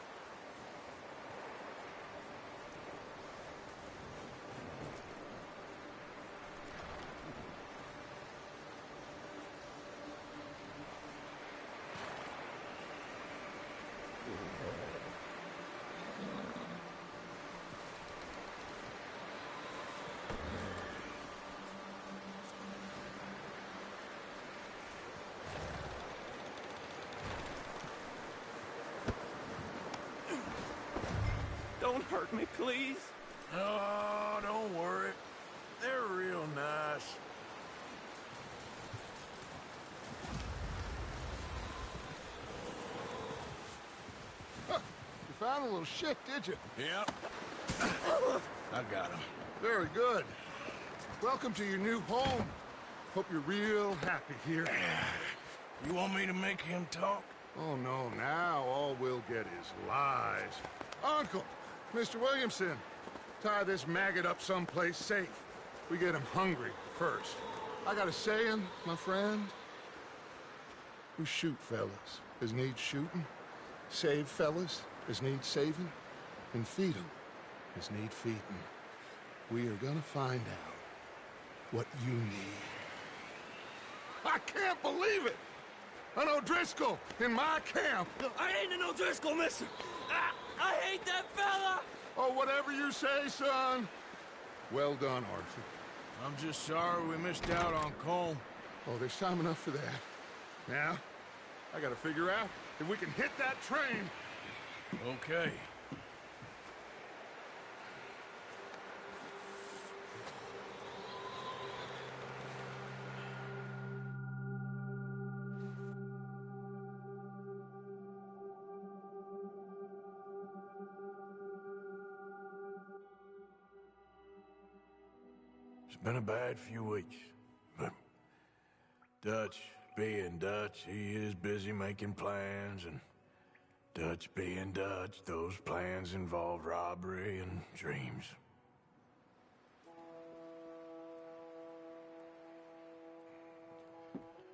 Don't hurt me, please. Oh, don't worry. They're real nice. Huh, you found a little shit, did you? Yep. I got him. Very good. Welcome to your new home. Hope you're real happy here. You want me to make him talk? Oh, no, now all we'll get is lies. Uncle, Mr. Williamson, tie this maggot up someplace safe. We get him hungry first. I got a saying, my friend. We shoot fellas as need shooting, save fellas as need saving, and feed 'em as need feeding. We are gonna find out what you need. I can't believe it! An O'Driscoll in my camp! I ain't an O'Driscoll, mister! I hate that fella! Oh, whatever you say, son. Well done, Arthur. I'm just sorry we missed out on Colm. Oh, there's time enough for that. Now, I gotta figure out if we can hit that train. Okay. It's been a bad few weeks, but Dutch being Dutch, he is busy making plans, and Dutch being Dutch, those plans involve robbery and dreams.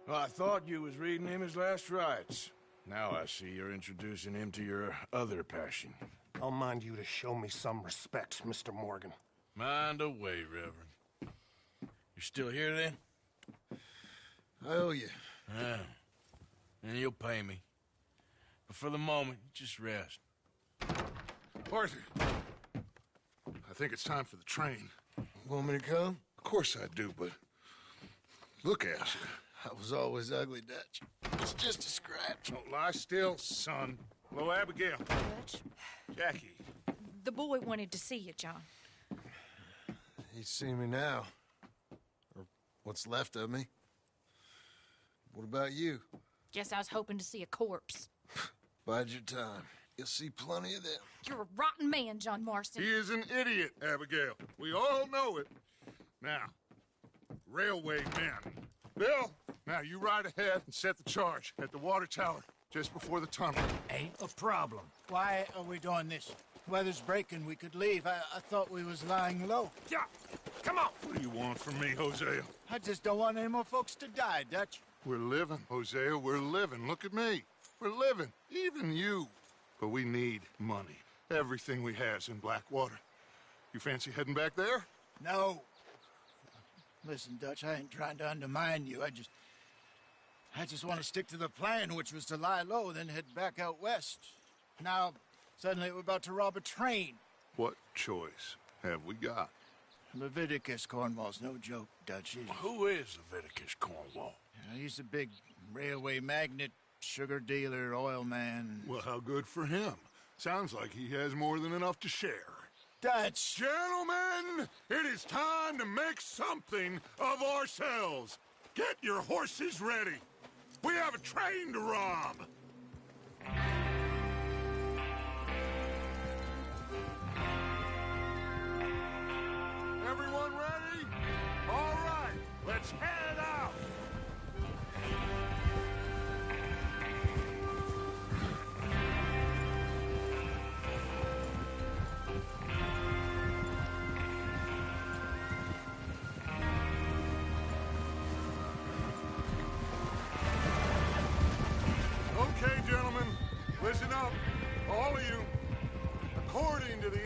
Well, I thought you was reading him his last rites. Now I see you're introducing him to your other passion. I'll mind you to show me some respect, Mr. Morgan. Mind away, Reverend. You still here, then? I owe you. Yeah. And you'll pay me. But for the moment, just rest. Arthur, I think it's time for the train. Want me to come? Of course I do, but look at you. I was always ugly, Dutch. It's just a scratch. Don't lie still, son. Hello, Abigail. Dutch, Jackie. the boy wanted to see you, John. He's seen me now. Or what's left of me. What about you? Guess I was hoping to see a corpse. Bide your time. You'll see plenty of them. You're a rotten man, John Marston. He is an idiot, Abigail. We all know it. Now, railway men. Bill, now you ride ahead and set the charge at the water tower just before the tunnel. Ain't a problem. Why are we doing this? Weather's breaking. We could leave. I thought we was lying low. Yeah, come on. What do you want from me, Hosea? I just don't want any more folks to die, Dutch. We're living, Hosea. We're living. Look at me. We're living. Even you. But we need money. Everything we has in Blackwater. You fancy heading back there? No. Listen, Dutch, I ain't trying to undermine you. I just want to stick to the plan, which was to lie low, then head back out west. Now, suddenly we're about to rob a train. What choice have we got? Leviticus Cornwall's no joke, Dutch. Who is Leviticus Cornwall? He's a big railway magnate, sugar dealer, oil man. Well, how good for him. Sounds like he has more than enough to share. Dutch! Gentlemen, it is time to make something of ourselves. Get your horses ready. We have a train to rob. Everyone ready? All right, let's head out.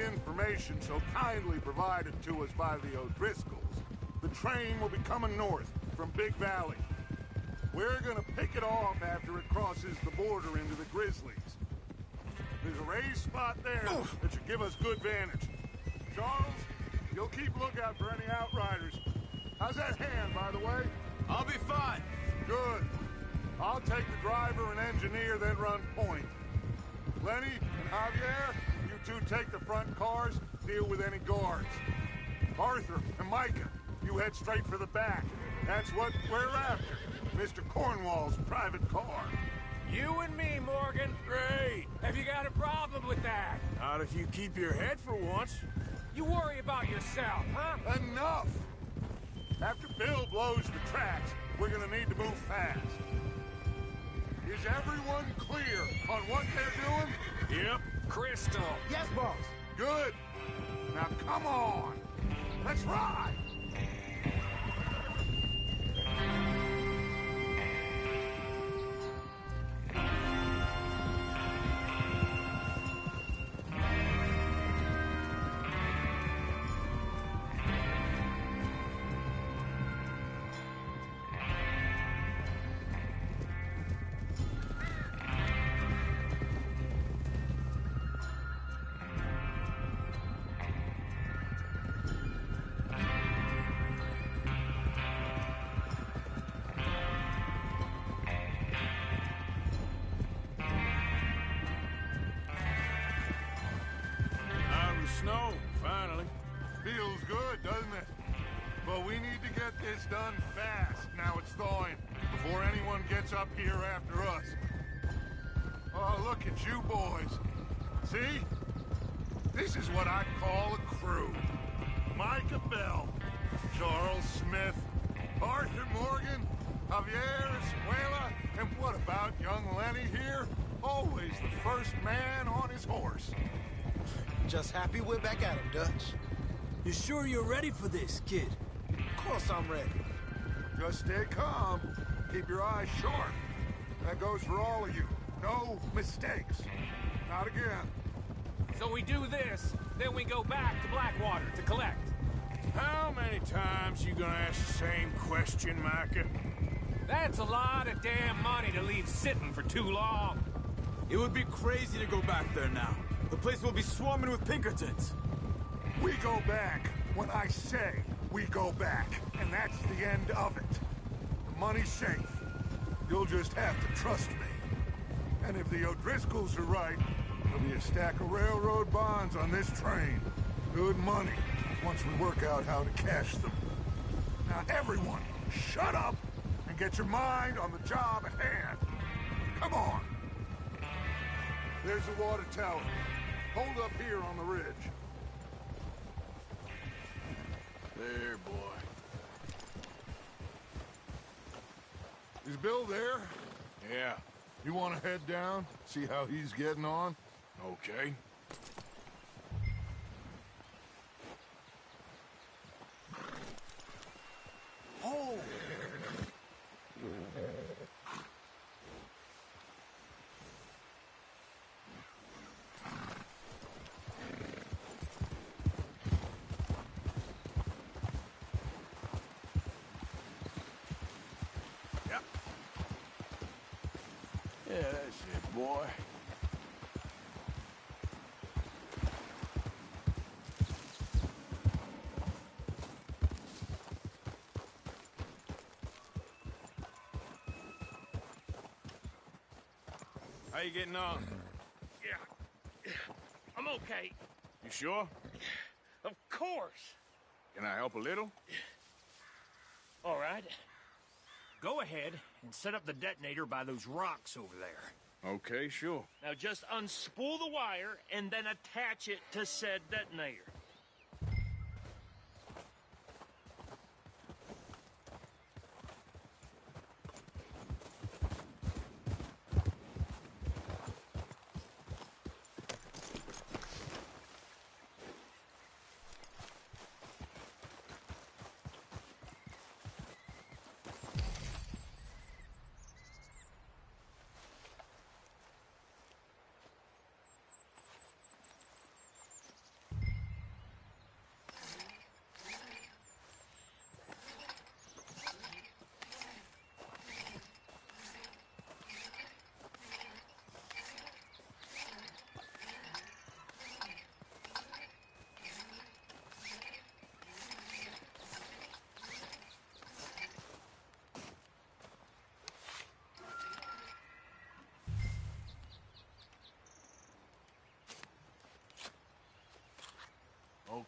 information so kindly provided to us by the O'Driscolls, the train will be coming north from Big Valley. We're gonna pick it off after it crosses the border into the Grizzlies. There's a raised spot there that should give us good vantage. Charles, you'll keep lookout for any outriders. How's that hand, by the way? I'll be fine. Good. I'll take the driver and engineer, then run point. Lenny and Javier, you two take the front cars, deal with any guards. Arthur and Micah, you head straight for the back. That's what we're after. Mr. Cornwall's private car. You and me, Morgan. Great. Have you got a problem with that? Not if you keep your head for once. You worry about yourself, huh? Enough! After Bill blows the tracks, we're gonna need to move fast. Is everyone clear on what they're doing? Yep. Crystal. Yes, boss. Good. Now come on. Let's ride. Snow, finally. Feels good, doesn't it? But we need to get this done fast. Now it's thawing, before anyone gets up here after us. Oh, look at you boys. See? This is what I call a crew. Micah Bell, Charles Smith, Arthur Morgan, Javier Escuela, and what about young Lenny here? Always the first man on his horse. Just happy we're back at him, Dutch. You sure you're ready for this, kid? Of course I'm ready. Just stay calm. Keep your eyes sharp. That goes for all of you. No mistakes. Not again. So we do this, then we go back to Blackwater to collect. How many times you gonna ask the same question, Micah? That's a lot of damn money to leave sitting for too long. It would be crazy to go back there now. The place will be swarming with Pinkertons. We go back when I say we go back, and that's the end of it. The money's safe. You'll just have to trust me. And if the O'Driscolls are right, there'll be a stack of railroad bonds on this train. Good money, once we work out how to cash them. Now everyone, shut up and get your mind on the job at hand. Come on. There's the water tower. Hold up here on the ridge. There, boy. Is Bill there? Yeah. You want to head down, see how he's getting on? Okay. Oh! Yeah, that's it, boy. How you getting on? Yeah. I'm okay. You sure? Of course. Can I help a little? All right. Go ahead and set up the detonator by those rocks over there. Okay, sure. Now just unspool the wire and then attach it to said detonator.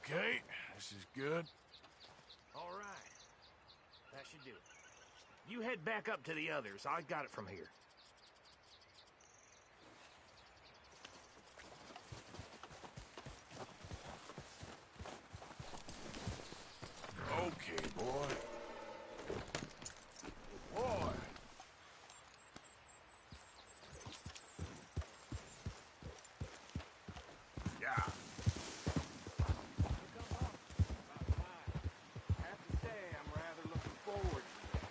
Okay, this is good. All right. That should do it. You head back up to the others. I got it from here. Okay, boy. Boy. Yeah. Have to say, I'm rather looking forward to it.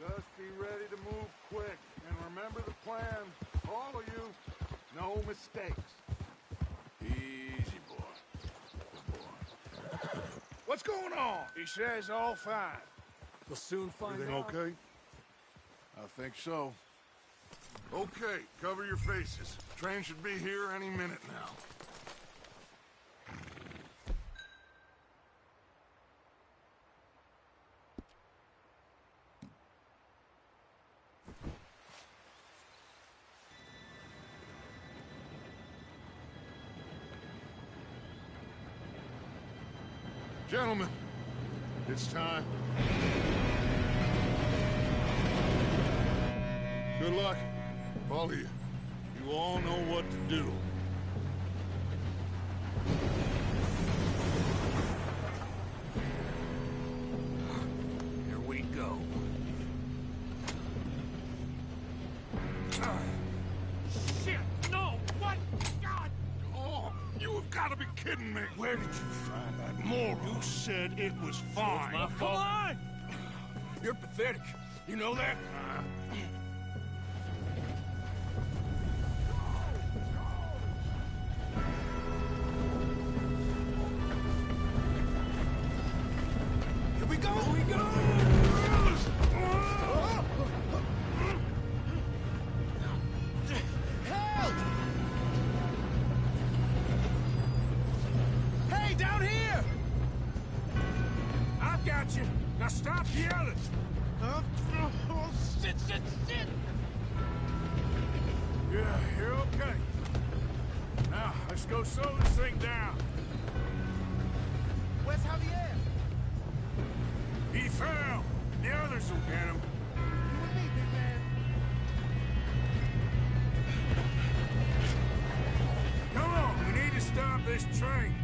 Just be ready to move quick, and remember the plan. All of you, no mistakes. Easy, boy. Good boy. What's going on? He says all fine. We'll soon find Everything out. okay? I think so. Okay, cover your faces. Train should be here any minute now. Gentlemen, it's time. Good luck. All of you. You all know what to do. Here we go. Shit! No! What? God! Oh, you have got to be kidding me. Where did you find that moron? You said it was fine. My fault. Come on! You're pathetic. You know that? Here we go! Here we go! Help! Hey, down here! I've got you. Now stop yelling. Oh, shit, shit, shit! Yeah, you're okay. Now, let's go slow this thing down. Where's Javier? He fell. The others will get him. You and me, big man. Come on, we need to stop this train.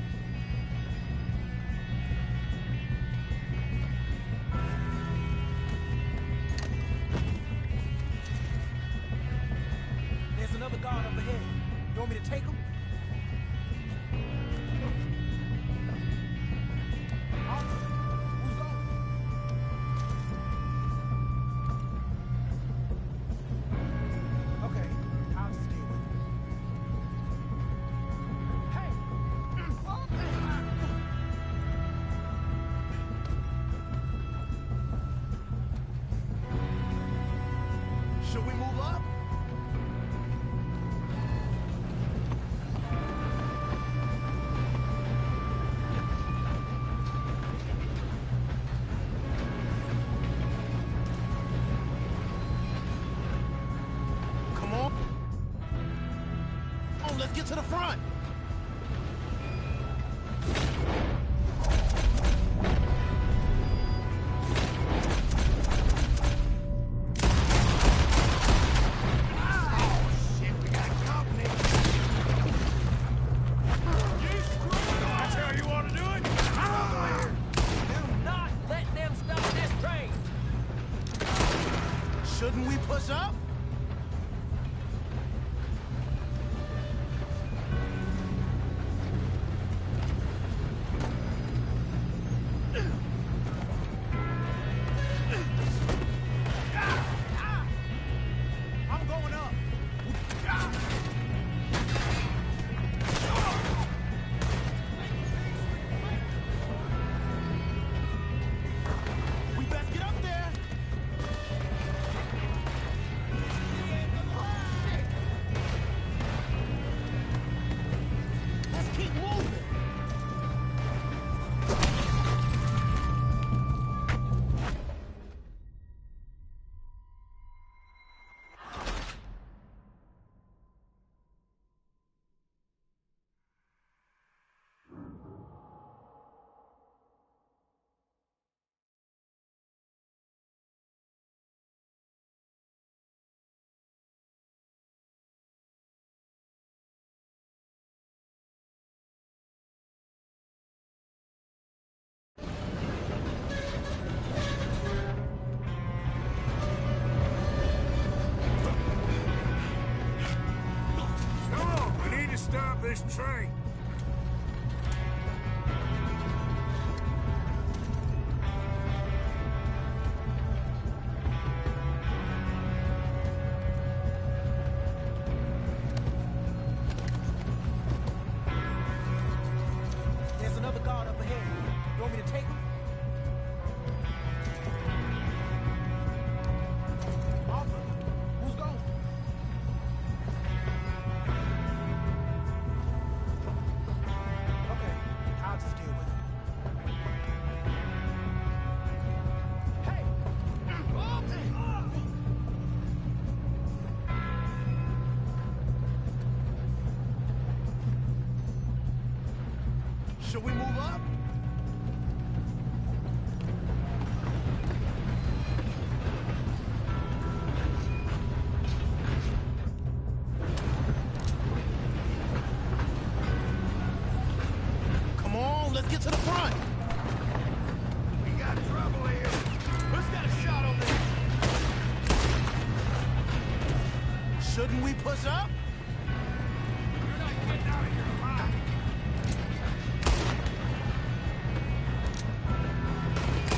There's another guard up ahead. You want me to take him? Who's on? Okay, I'll just stay with you. Hey! Should we move up? Come on. Oh, let's get to the front. That's how you want to do it? Do not let them stop this train! Shouldn't we push up? I'm going up. We best get up there. Should we move up? Come on, let's get to the front. We got trouble here. Who's got a shot on this? Shouldn't we push up? You're not getting out of here alive.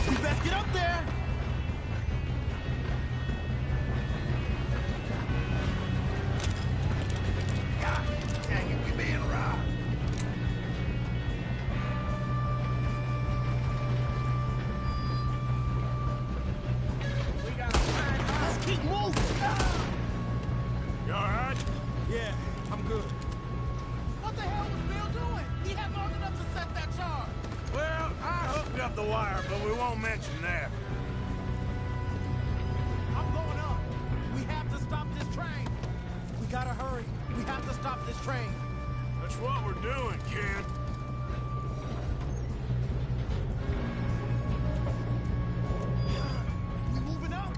We best get up there. God dang it, we being robbed. We gotta find out. Let's keep moving. You all right? Yeah, I'm good. What the hell was Bill doing? He had long enough to set that charge. Well, I hooked up the wire, but we won't mention that. I'm going up. We have to stop this train. We gotta hurry. We have to stop this train. That's what we're doing, kid. We moving up?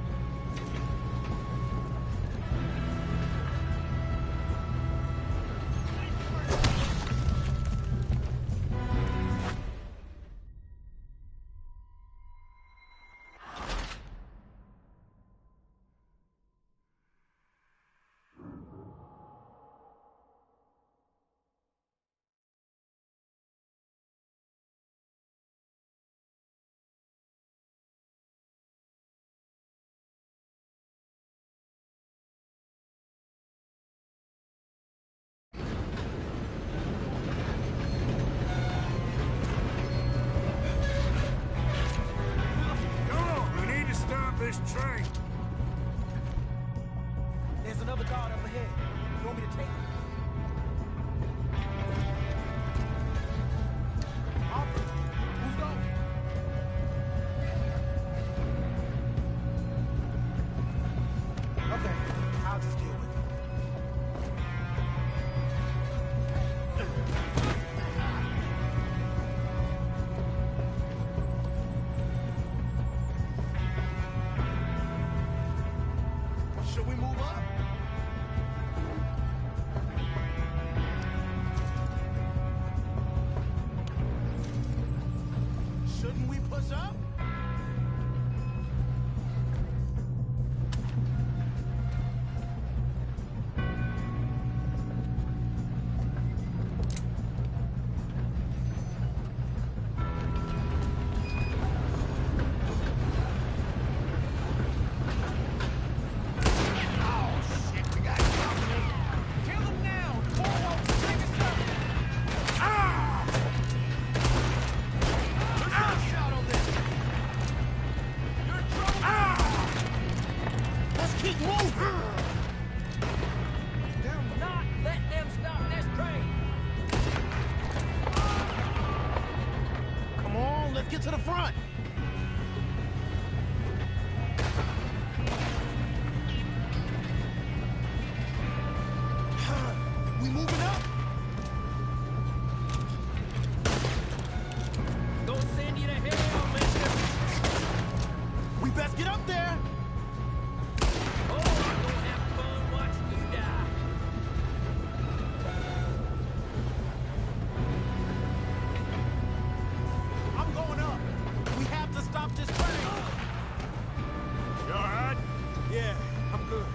Come on, we need to stop this train. There's another guard up ahead. You want me to take him? Officer, who's going? Okay, I'll just deal with it. Should we move up? Shouldn't we push up? Kill him now! Toro, take it up! Who's got a shot on this? You're in trouble. Let's keep moving. Do not let them stop this train! Come on, let's get to the front. We moving up? Gonna send you to hell, mister! We best get up there. Oh, I'm gonna have fun watching you die! I'm going up. We have to stop this train. You all right? Yeah, I'm good.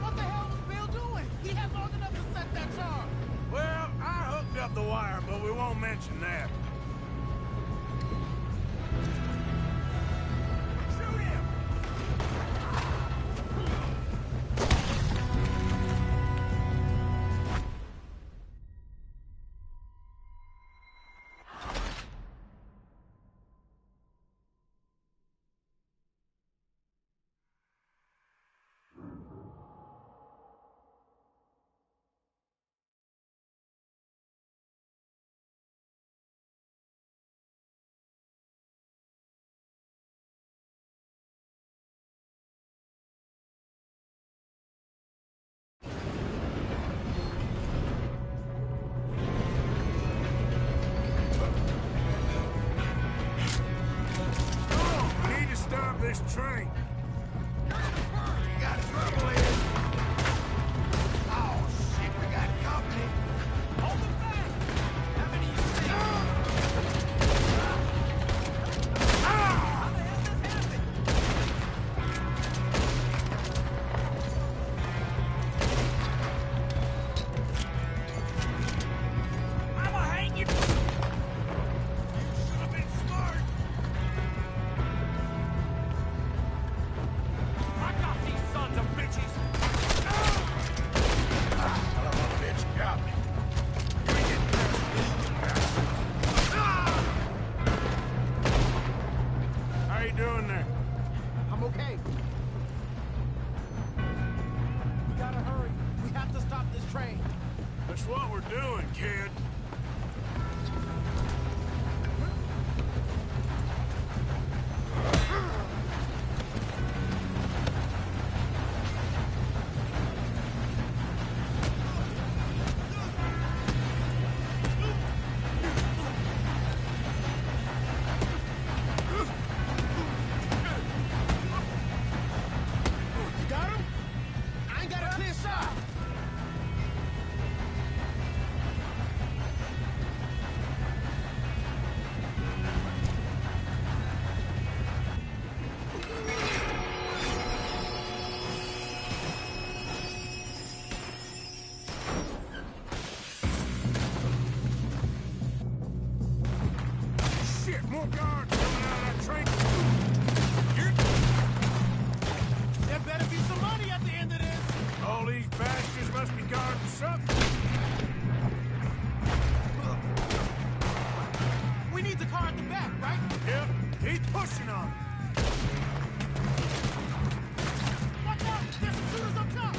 What the hell was Bill doing? He had long enough to set that charge. Well, I hooked up the wire, but we won't mention that. this train. You got trouble here. Oh, shit, we got company. Hold them back. How many you see? How the hell this happened? I'ma hang you. You should have been smart. I got these sons of bitches. Son of a bitch got me. How you doing there? I'm okay. We gotta hurry. We have to stop this train. That's what we're doing, kid. You got him? I ain't got a clear shot. Shit, more guards coming out of that train. There better be some money at the end of this. All these bastards must be guarding something. We need the car at the back, right? Yep, keep pushing on it. Watch out! There's some shooters up top!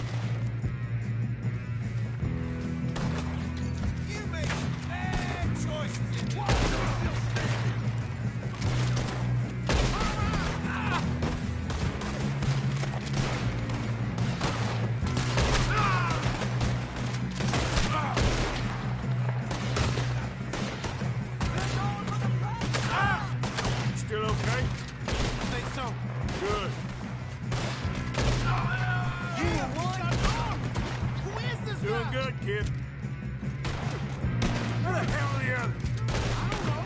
You make bad choices. Why are you still standing? Still okay? I think so. Good. You what? Who is this Doing guy? good, kid. Where the hell are the others? I don't know.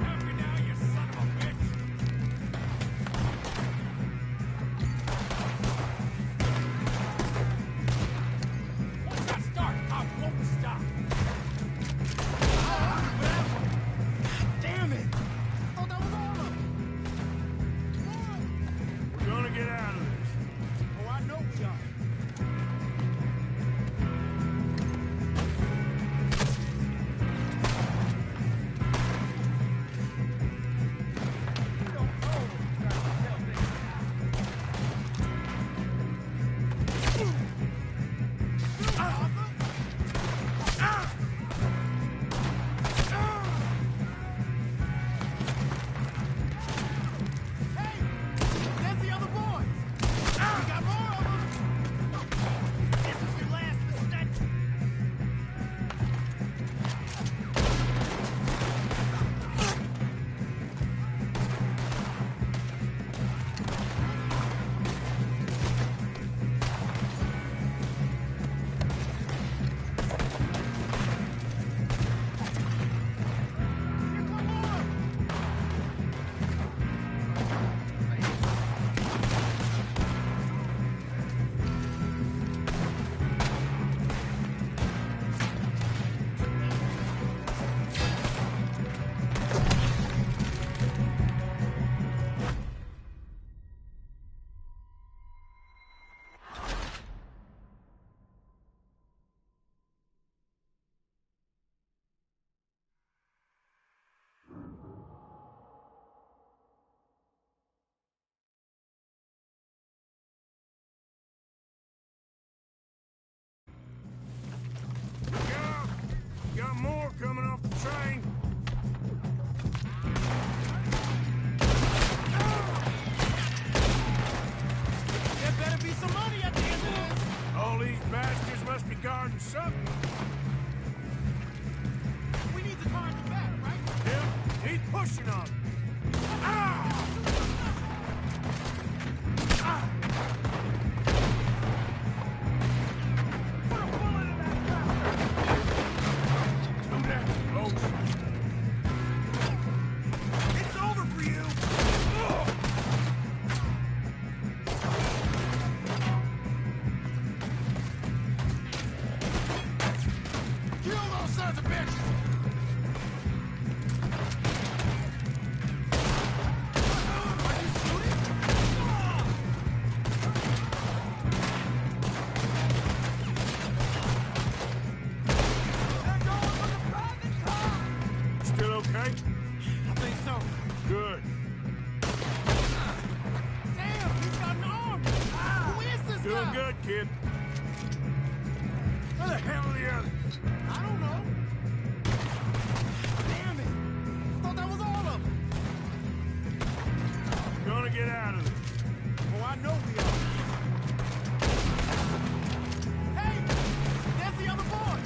Help me now, you son of a bitch. Once I start, I won't stop. Damn it! I thought that was all of them. We're gonna get out of this. Oh, I know we are. Hey! There's the other boys! We got more of them! This is your last mistake! Here come more! Got more coming off the train. There better be some money at the end of this! All these bastards must be guarding something. sons of bitches! Still okay? I think so. Good. Damn, he's got an arm! Who is this Doing guy? good, kid. Where the hell are the others? I don't know. Damn it! I thought that was all of them. Gonna get out of this. Oh, I know we are. Hey! There's the other boys!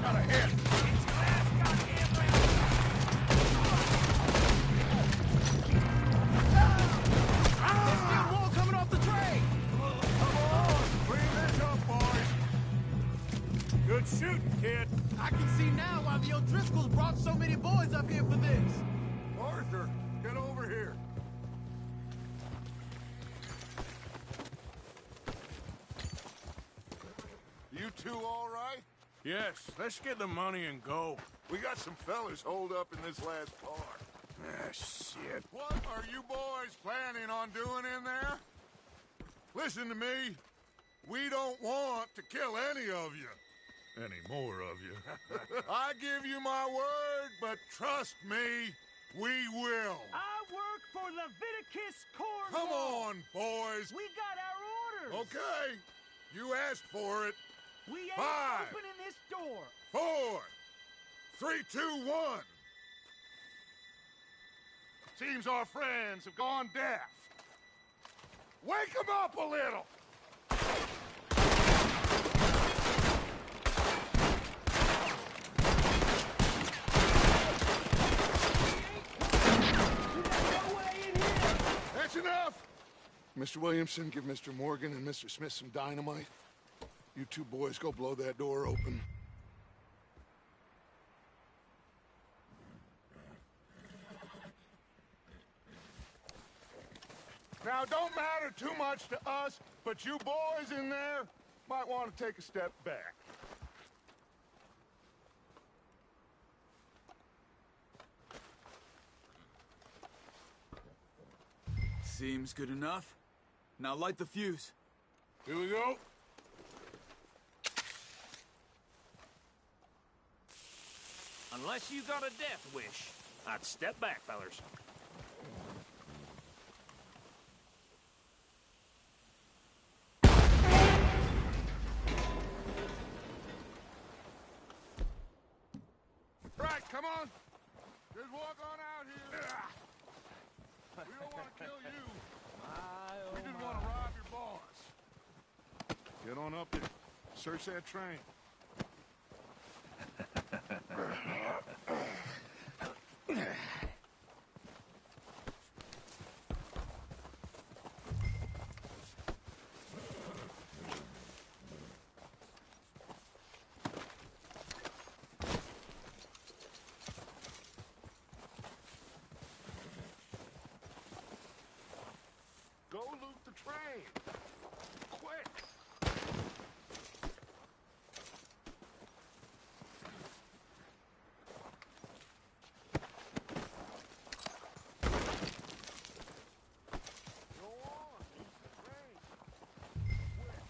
Got a hit. There's still more coming off the train! Come on, clean this up, boys. Good shooting, kid. I can see now why the O'Driscolls brought so many boys up here for this. Arthur, get over here. You two all right? Yes, let's get the money and go. We got some fellas holed up in this last car. Ah, shit. What are you boys planning on doing in there? Listen to me. We don't want to kill any of you. Any more of you. I give you my word, but trust me, we will. I work for Leviticus Corps. Come on, boys. We got our orders. Okay. You asked for it. We ain't 5, opening this door. 4, 3, 2, 1. Seems our friends have gone deaf. Wake them up a little. That's enough. Mr. Williamson, give Mr. Morgan and Mr. Smith some dynamite. You two boys go blow that door open. Now, don't matter too much to us, but you boys in there might want to take a step back. Seems good enough. Now light the fuse. Here we go. Unless you got a death wish, I'd step back, fellers. Right, come on. Just walk on out here. We don't want to kill you. We just want to rob your boss. Get on up there. Search that train. Go loot the train. Quick. Go on. Use the train. Quick.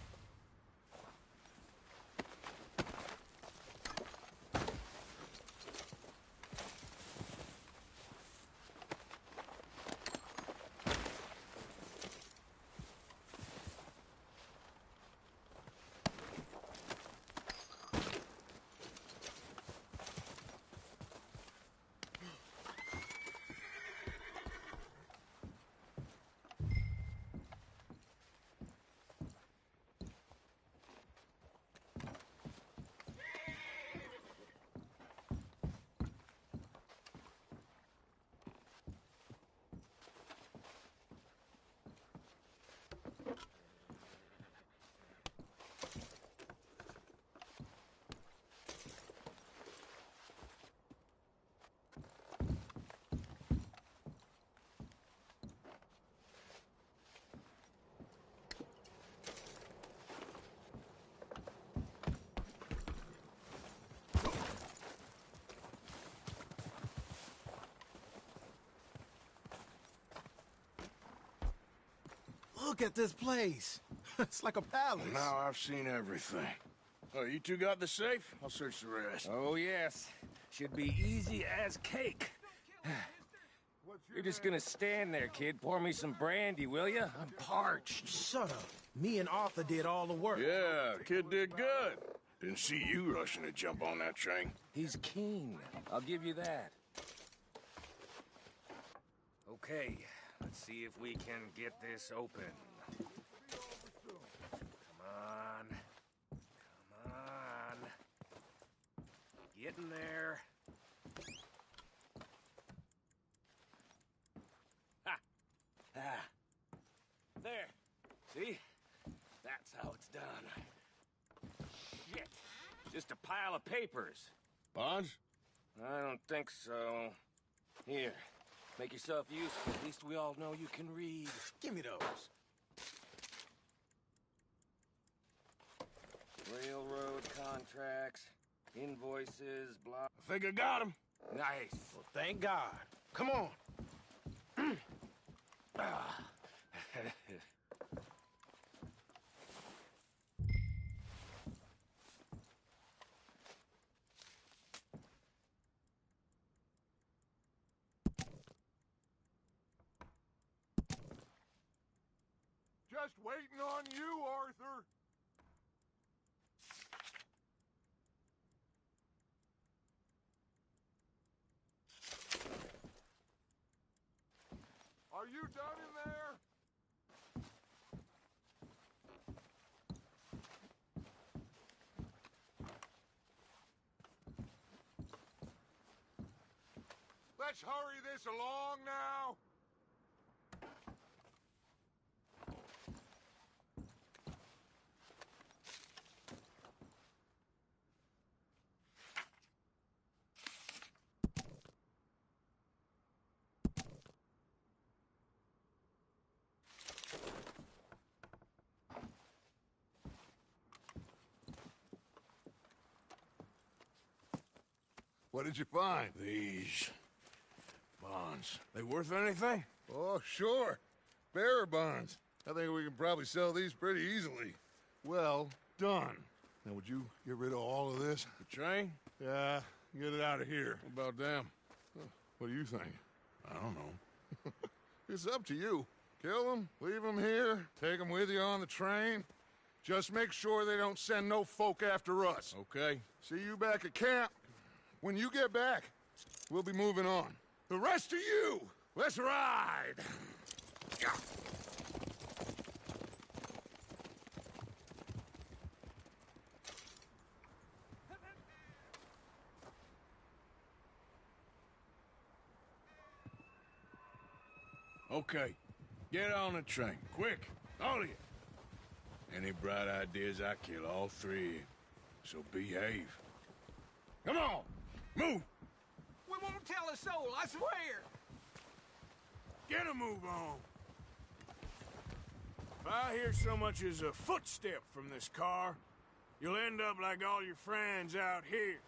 Look at this place. It's like a palace. Now I've seen everything. Oh, you two got the safe? I'll search the rest. Oh, yes. Should be easy as cake. You're just gonna stand there, kid. Pour me some brandy, will you? I'm parched. Shut up. Me and Arthur did all the work. Yeah, kid did good. Didn't see you rushing to jump on that train. He's keen. I'll give you that. Okay, let's see if we can get this open. Come on. Come on. Get in there. Ha! Ah. There. See? That's how it's done. Shit. Just a pile of papers. Bonds? I don't think so. Here. Make yourself useful. At least we all know you can read. Give me those. Railroad contracts, invoices, blah. I think I got him. Nice. Well, thank God. Come on. Just waiting on you, Arthur. Are you done in there? Let's hurry this along now. What did you find? These bonds. They worth anything? Oh, sure. Bearer bonds. I think we can probably sell these pretty easily. Well done. Now, would you get rid of all of this? The train? Yeah, get it out of here. What about them? What do you think? I don't know. It's up to you. Kill them, leave them here, take them with you on the train. Just make sure they don't send no folk after us. Okay. See you back at camp. When you get back, we'll be moving on. The rest of you, let's ride! Okay. Get on the train. Quick. All of you. Any bright ideas, I kill all three of you. So behave. Come on! Move! We won't tell a soul, I swear! Get a move on! If I hear so much as a footstep from this car, you'll end up like all your friends out here.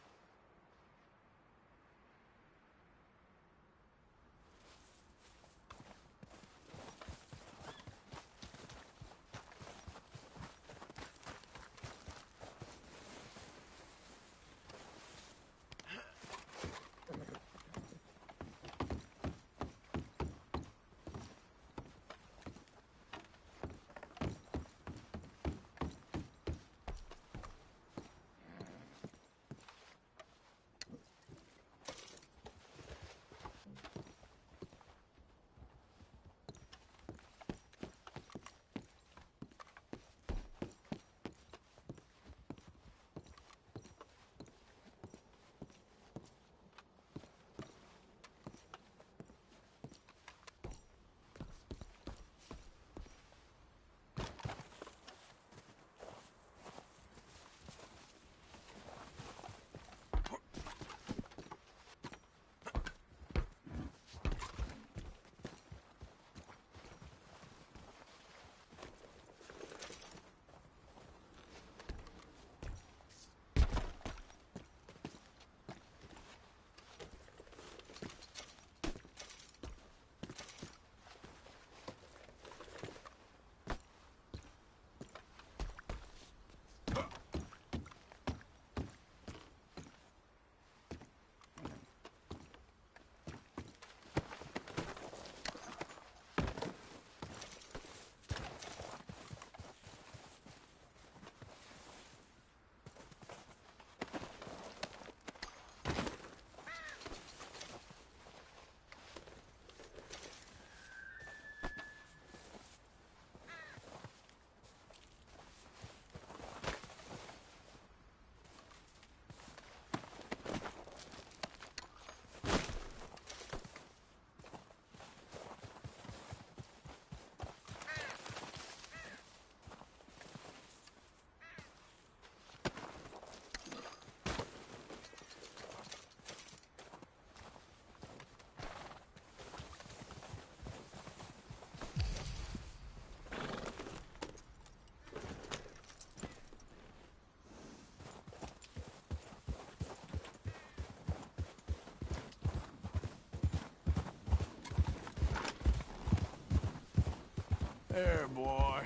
There, boy.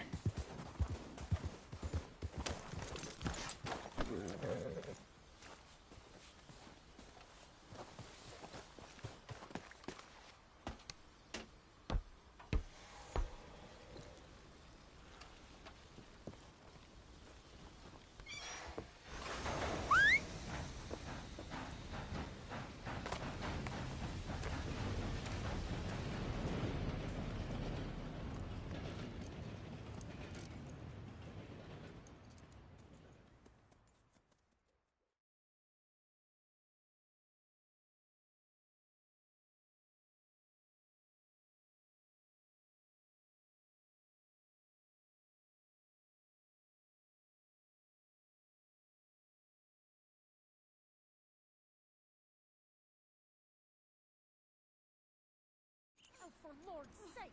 Oh, for Lord's sake!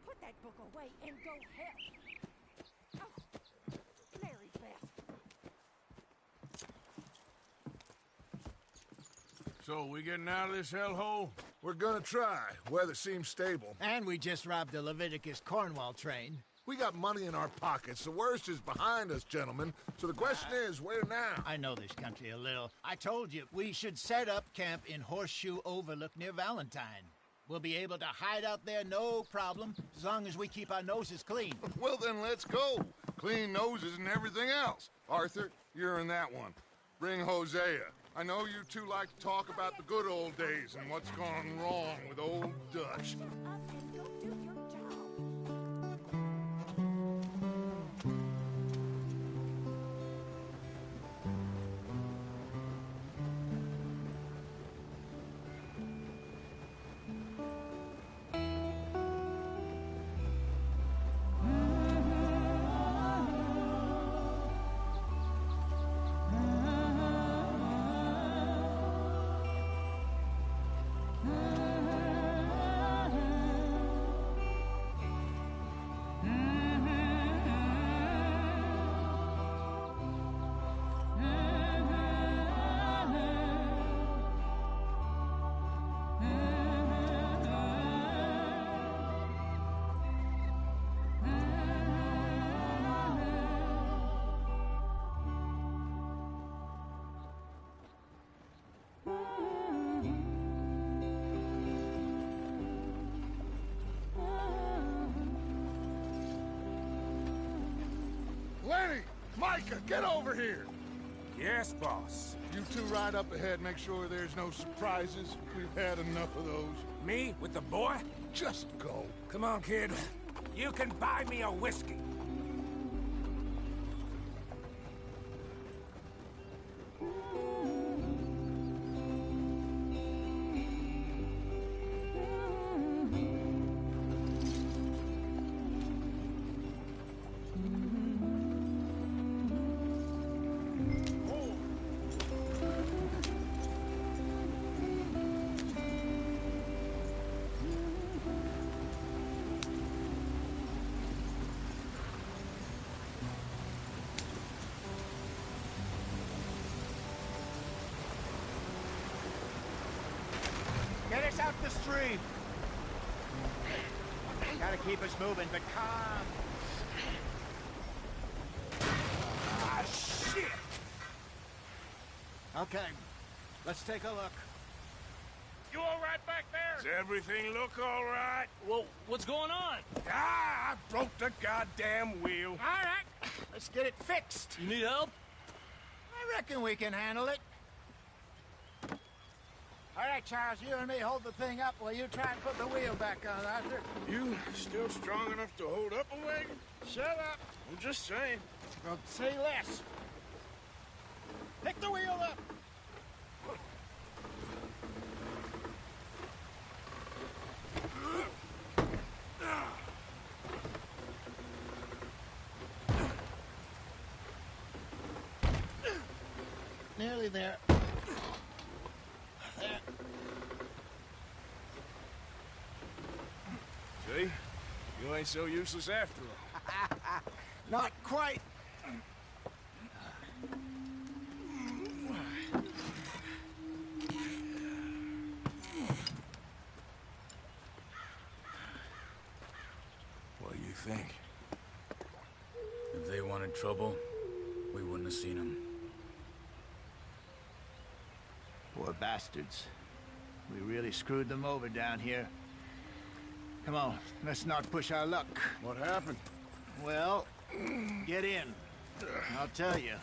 Put that book away and go help! Oh, Mary Beth! So, we getting out of this hellhole? We're gonna try. Weather seems stable. And we just robbed a Leviticus Cornwall train. We got money in our pockets. The worst is behind us, gentlemen. So the question is, where now? I know this country a little. I told you, we should set up camp in Horseshoe Overlook near Valentine. We'll be able to hide out there no problem, as long as we keep our noses clean. Well, then let's go. Clean noses and everything else. Arthur, you're in that one. Bring Hosea. I know you two like to talk about the good old days and what's gone wrong with old Dutch. Up and go do your job! Lenny! Micah, get over here! Yes, boss. You two ride up ahead, make sure there's no surprises. We've had enough of those. Me with the boy? Just go. Come on, kid. You can buy me a whiskey. Get us out the stream! Gotta keep us moving, but calm. Ah, shit! Okay, let's take a look. You all right back there? Does everything look all right? Well, what's going on? Ah, I broke the goddamn wheel. All right, let's get it fixed. You need help? I reckon we can handle it. All right, Charles, you and me hold the thing up while you try and put the wheel back on, Arthur. You still strong enough to hold up a wagon? Shut up. I'm just saying. Well, say less. Pick the wheel up. Nearly there. There. See? You ain't so useless after all. Not quite. What do you think? If they wanted trouble, we wouldn't have seen them. Poor bastards. We really screwed them over down here. Come on, let's not push our luck. What happened? Well, get in. I'll tell you.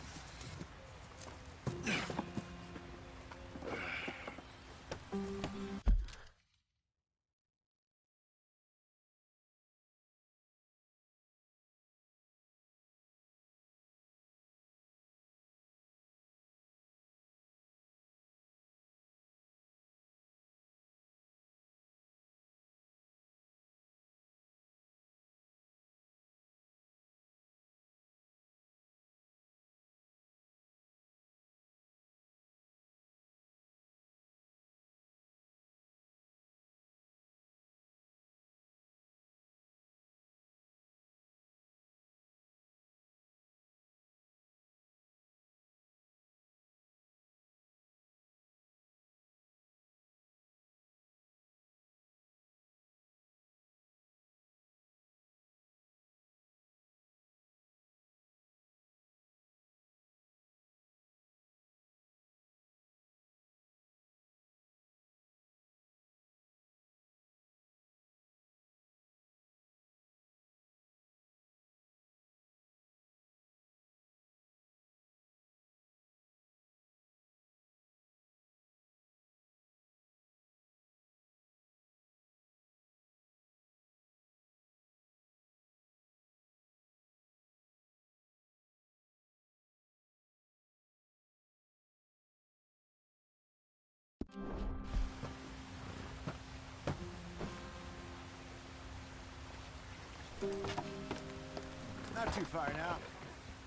Not too far now.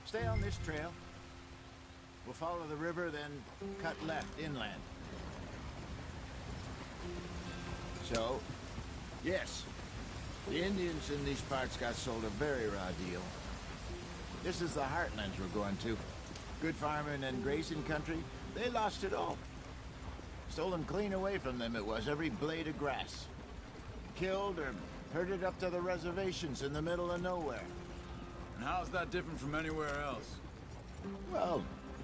Stay on this trail. We'll follow the river, then cut left inland. So, yes, the Indians in these parts got sold a very raw deal. This is the heartlands we're going to. Good farming and grazing country, they lost it all. Stolen clean away from them it was, every blade of grass. Killed or herded up to the reservations in the middle of nowhere. And how's that different from anywhere else? Well,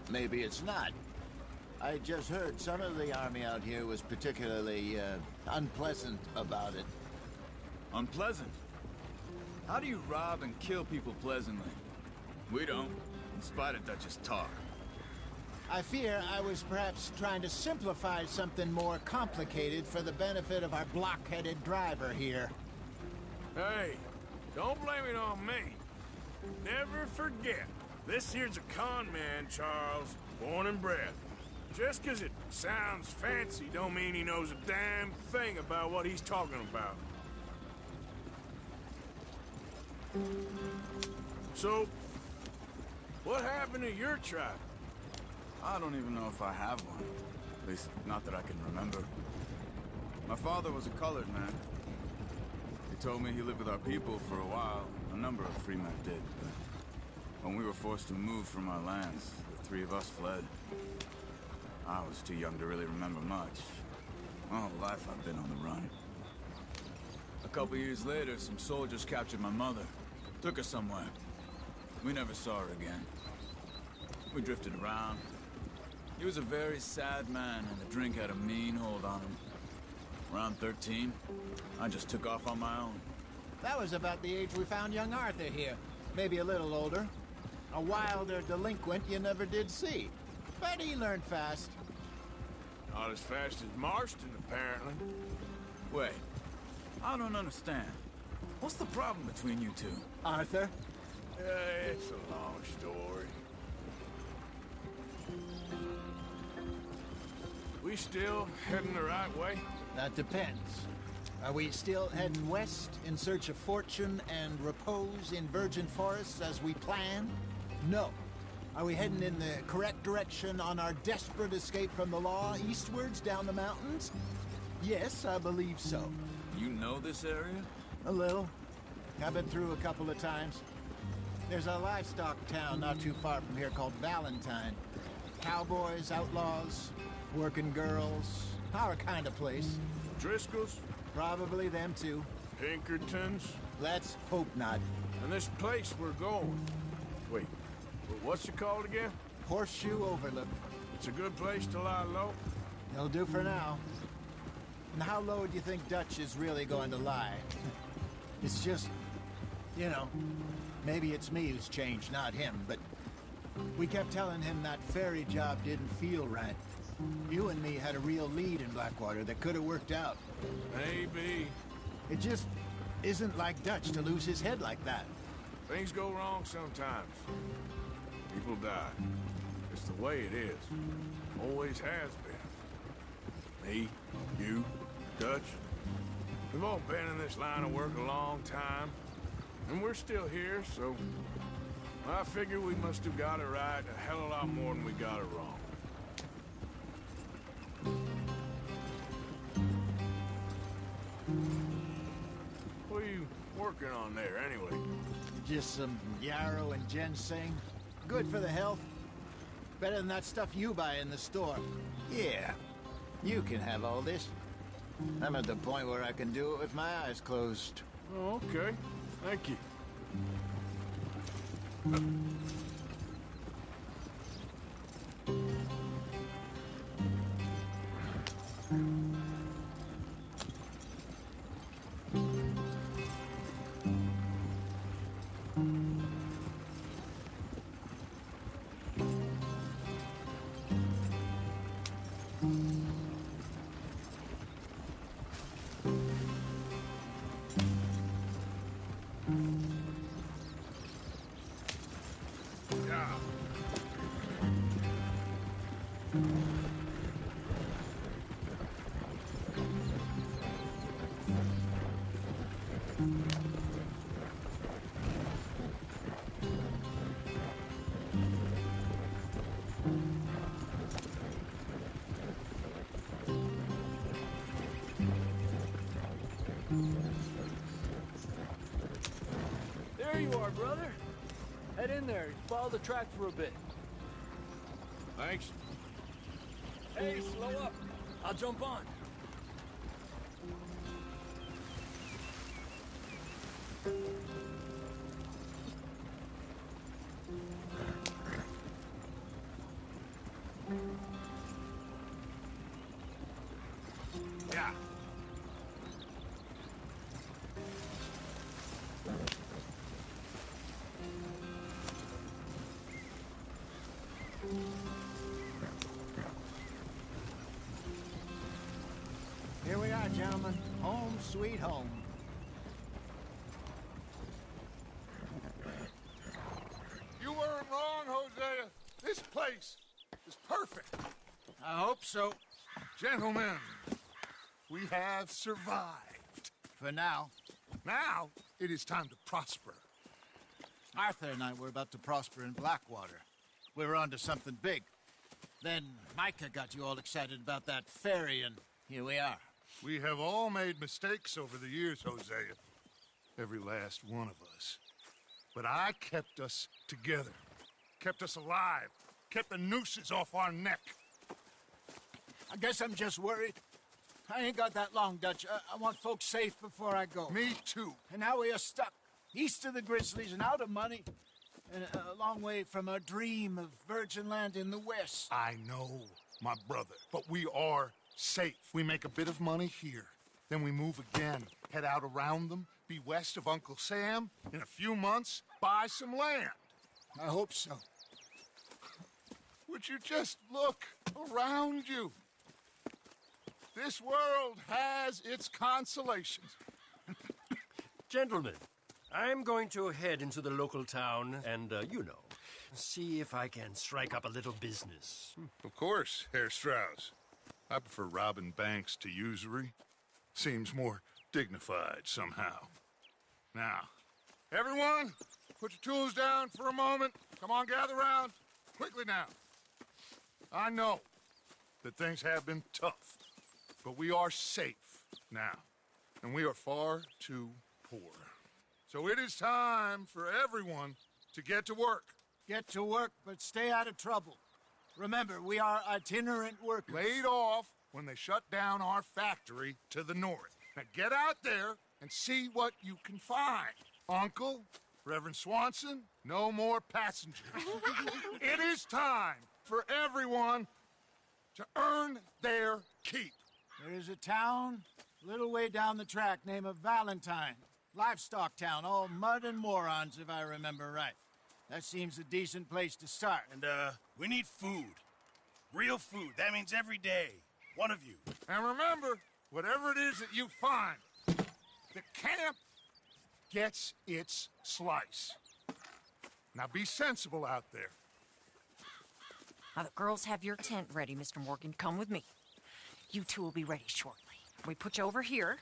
maybe it's not. I just heard some of the army out here was particularly, unpleasant about it. Unpleasant? How do you rob and kill people pleasantly? We don't, in spite of Dutch's talk. I fear I was perhaps trying to simplify something more complicated for the benefit of our block-headed driver here. Hey, don't blame it on me. Never forget, this here's a con man, Charles, born and bred. Just 'cause it sounds fancy don't mean he knows a damn thing about what he's talking about. So, what happened to your tribe? I don't even know if I have one. At least, not that I can remember. My father was a colored man. He told me he lived with our people for a while. A number of free men did, but when we were forced to move from our lands, the three of us fled. I was too young to really remember much. My whole life I've been on the run. A couple years later, some soldiers captured my mother. Took her somewhere. We never saw her again. We drifted around. He was a very sad man, and the drink had a mean hold on him. Around 13, I just took off on my own. That was about the age we found young Arthur here. Maybe a little older. A wilder delinquent you never did see. But he learned fast. Not as fast as Marston, apparently. Wait, I don't understand. What's the problem between you two? Arthur? It's a long story. We still heading the right way? That depends. Are we still heading west in search of fortune and repose in virgin forests as we planned? No. Are we heading in the correct direction on our desperate escape from the law eastwards down the mountains? Yes, I believe so. You know this area? A little. I've been through a couple of times. There's a livestock town not too far from here called Valentine. Cowboys, outlaws, working girls, our kind of place. Driscoll's? Probably them too. Pinkertons? Let's hope not. And this place we're going. Wait, what's it called again? Horseshoe Overlook. It's a good place to lie low. It'll do for now. And how low do you think Dutch is really going to lie? It's just, you know, maybe it's me who's changed, not him, but we kept telling him that ferry job didn't feel right. You and me had a real lead in Blackwater that could have worked out. Maybe. It just isn't like Dutch to lose his head like that. Things go wrong sometimes. People die. It's the way it is. Always has been. Me, you, Dutch. We've all been in this line of work a long time. And we're still here, so I figure we must have got it right a hell of a lot more than we got it wrong. What are you working on there, anyway? Just some yarrow and ginseng. Good for the health. Better than that stuff you buy in the store. Yeah, you can have all this. I'm at the point where I can do it with my eyes closed. Oh, okay. Thank you. There you are, brother. Head in there. Follow the track for a bit. Thanks. Hey, slow up. I'll jump on. Yeah. Here we are, gentlemen. Home sweet home. You weren't wrong, Hosea. This place is perfect. I hope so. Gentlemen, we have survived. For now. Now, it is time to prosper. Arthur and I were about to prosper in Blackwater. We were onto something big. Then Micah got you all excited about that ferry, and here we are. We have all made mistakes over the years, Hosea. Every last one of us. But I kept us together. Kept us alive. Kept the nooses off our neck. I guess I'm just worried. I ain't got that long, Dutch. I want folks safe before I go. Me too. And now we are stuck east of the Grizzlies and out of money. And a long way from our dream of virgin land in the west. I know, my brother. But we are safe. We make a bit of money here. Then we move again. Head out around them. Be west of Uncle Sam. In a few months, buy some land. I hope so. Would you just look around you? This world has its consolations. Gentlemen, I'm going to head into the local town and, you know, see if I can strike up a little business. Of course, Herr Strauss. I prefer robbing banks to usury. Seems more dignified somehow. Now, everyone, put your tools down for a moment. Come on, gather round. Quickly now. I know that things have been tough, but we are safe now, and we are far too poor. So it is time for everyone to get to work. Get to work, but stay out of trouble. Remember, we are itinerant workers. Laid off when they shut down our factory to the north. Now get out there and see what you can find. Uncle, Reverend Swanson, no more passengers. It is time for everyone to earn their keep. There is a town a little way down the track named Valentine. Livestock town, all mud and morons, if I remember right. That seems a decent place to start. And, we need food. Real food. That means every day. One of you. And remember, whatever it is that you find, the camp gets its slice. Now be sensible out there. Now, the girls have your tent ready, Mr. Morgan. Come with me. You two will be ready shortly. We put you over here.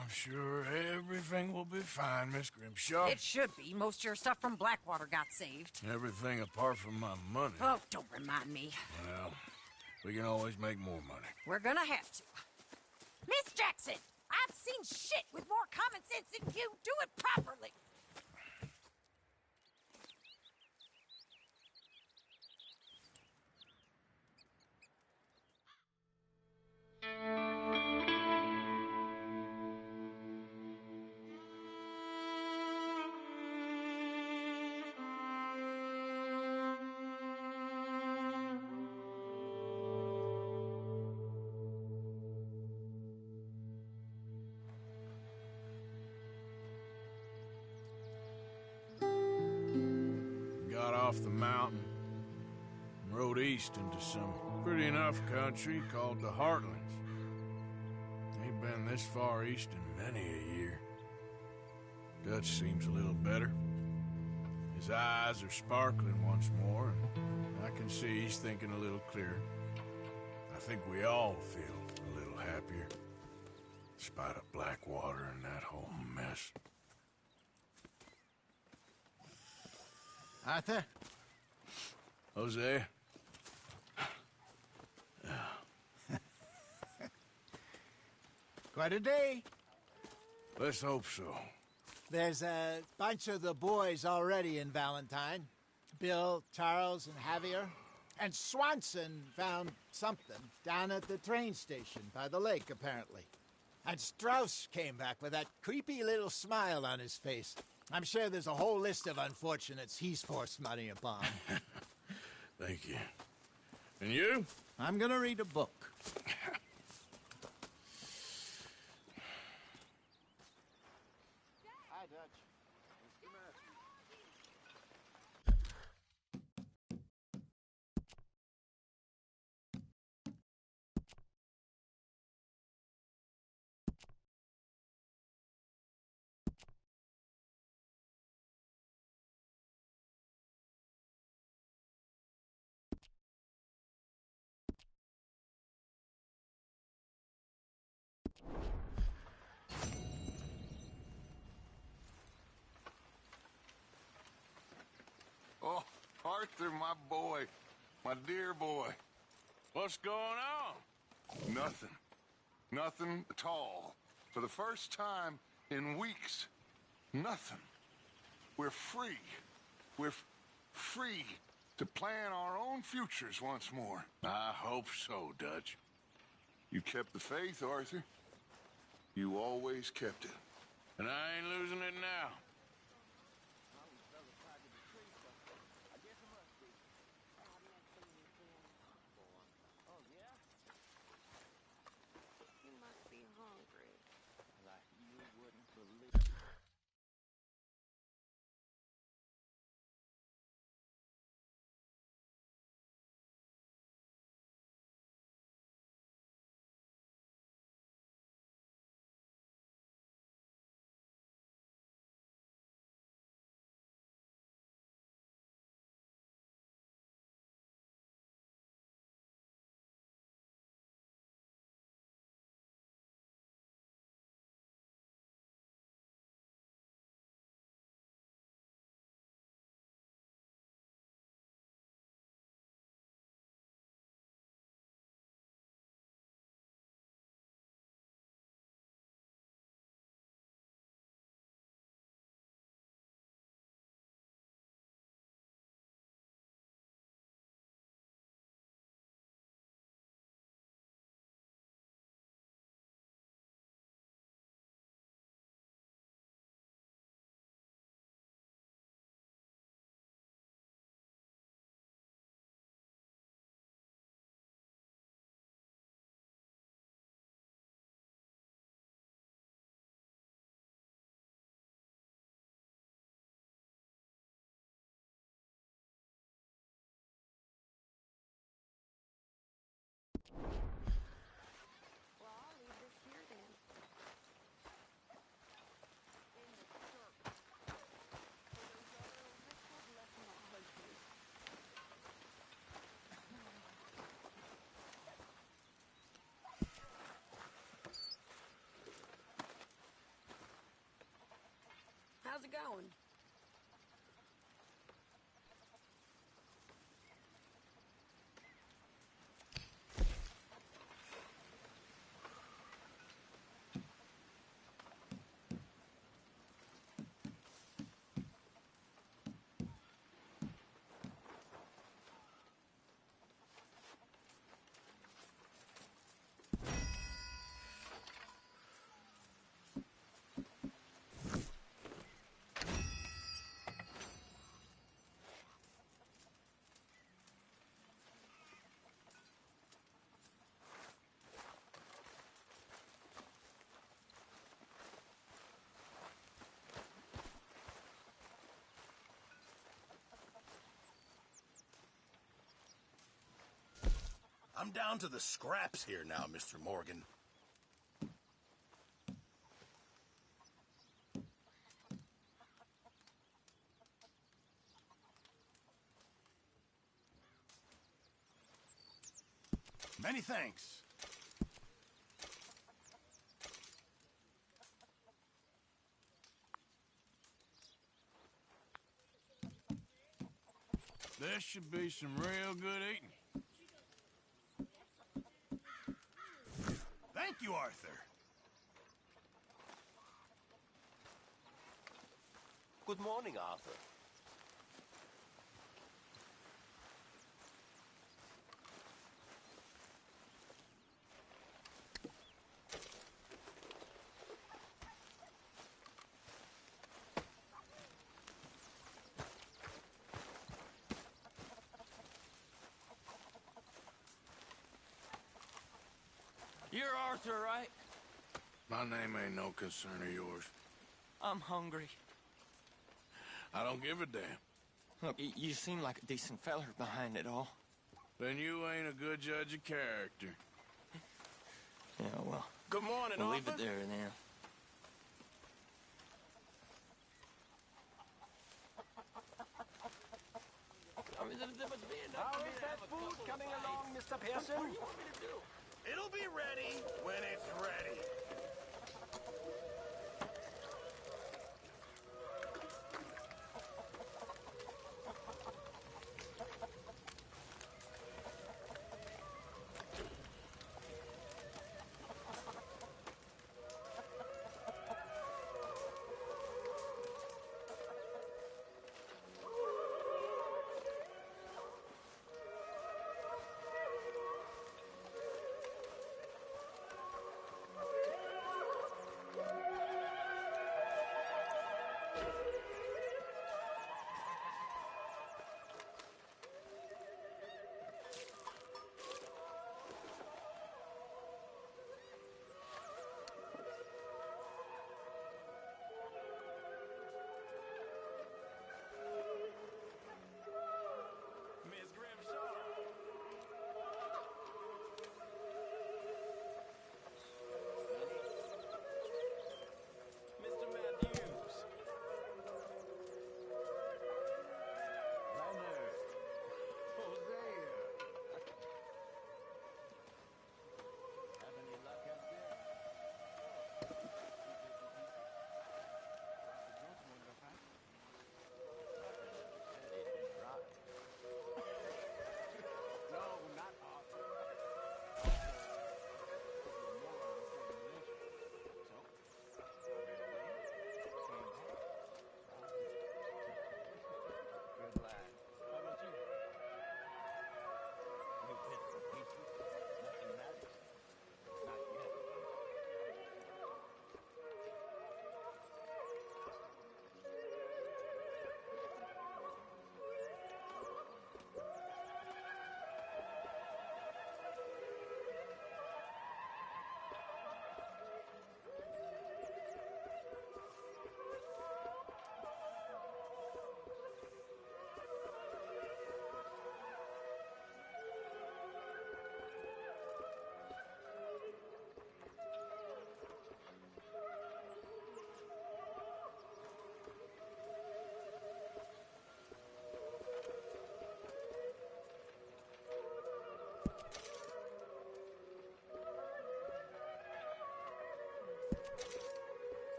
I'm sure everything will be fine, Miss Grimshaw. It should be. Most of your stuff from Blackwater got saved. Everything apart from my money. Oh, don't remind me. Well, we can always make more money. We're gonna have to. Miss Jackson, I've seen shit with more common sense than you. Do it properly. Got off the mountain and rode east into some pretty enough country called the Heartlands. Ain't been this far east in many a year. Dutch seems a little better. His eyes are sparkling once more, and I can see he's thinking a little clearer. I think we all feel a little happier, despite of Blackwater and that whole mess. Arthur? Jose? Quite a day. Let's hope so. There's a bunch of the boys already in Valentine. Bill, Charles, and Javier. And Swanson found something down at the train station by the lake, apparently. And Strauss came back with that creepy little smile on his face. I'm sure there's a whole list of unfortunates he's forced money upon. Thank you. And you? I'm gonna read a book. Hi, Dutch. Oh, Arthur, my boy. My dear boy. What's going on? Nothing. Nothing at all. For the first time in weeks. Nothing. We're free. We're free to plan our own futures once more. I hope so, Dutch. You kept the faith, Arthur. You always kept it. And I ain't losing it now. it going? I'm down to the scraps here now, Mr. Morgan. Many thanks. This should be some real good eating. Thank you, Arthur. Good morning, Arthur. You're Arthur, right? My name ain't no concern of yours. I'm hungry. I don't give a damn. Look, you seem like a decent feller behind it all. Then you ain't a good judge of character. Yeah, well. Good morning, we'll Arthur. leave it there then. How is that food coming along, Mr. Pearson? What do you want me to do? It'll be ready when it's ready.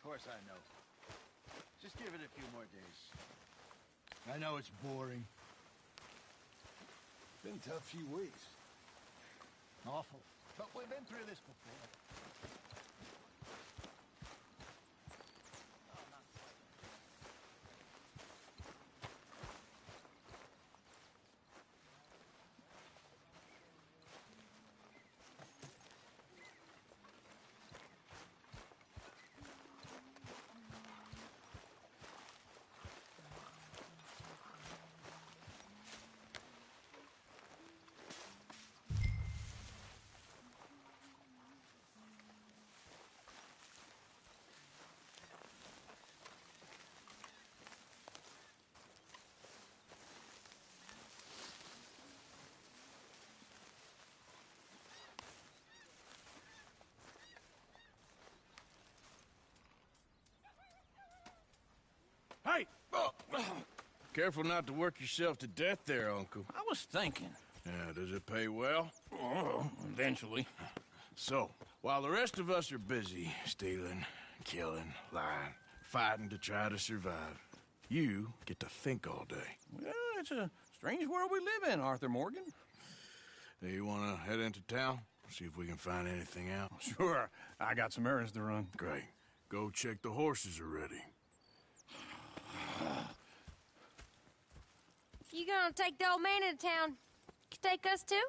course I know. Just give it a few more days. I know it's boring. Been a tough few weeks. Awful. But we've been through this before. Hey! Careful not to work yourself to death there, Uncle. I was thinking. Yeah, does it pay well? Oh, eventually. So, while the rest of us are busy stealing, killing, lying, fighting to try to survive, you get to think all day. Well, it's a strange world we live in, Arthur Morgan. Hey, you want to head into town? See if we can find anything out? Sure. I got some errands to run. Great. Go check the horses are ready. You gonna take the old man into town? Take us too?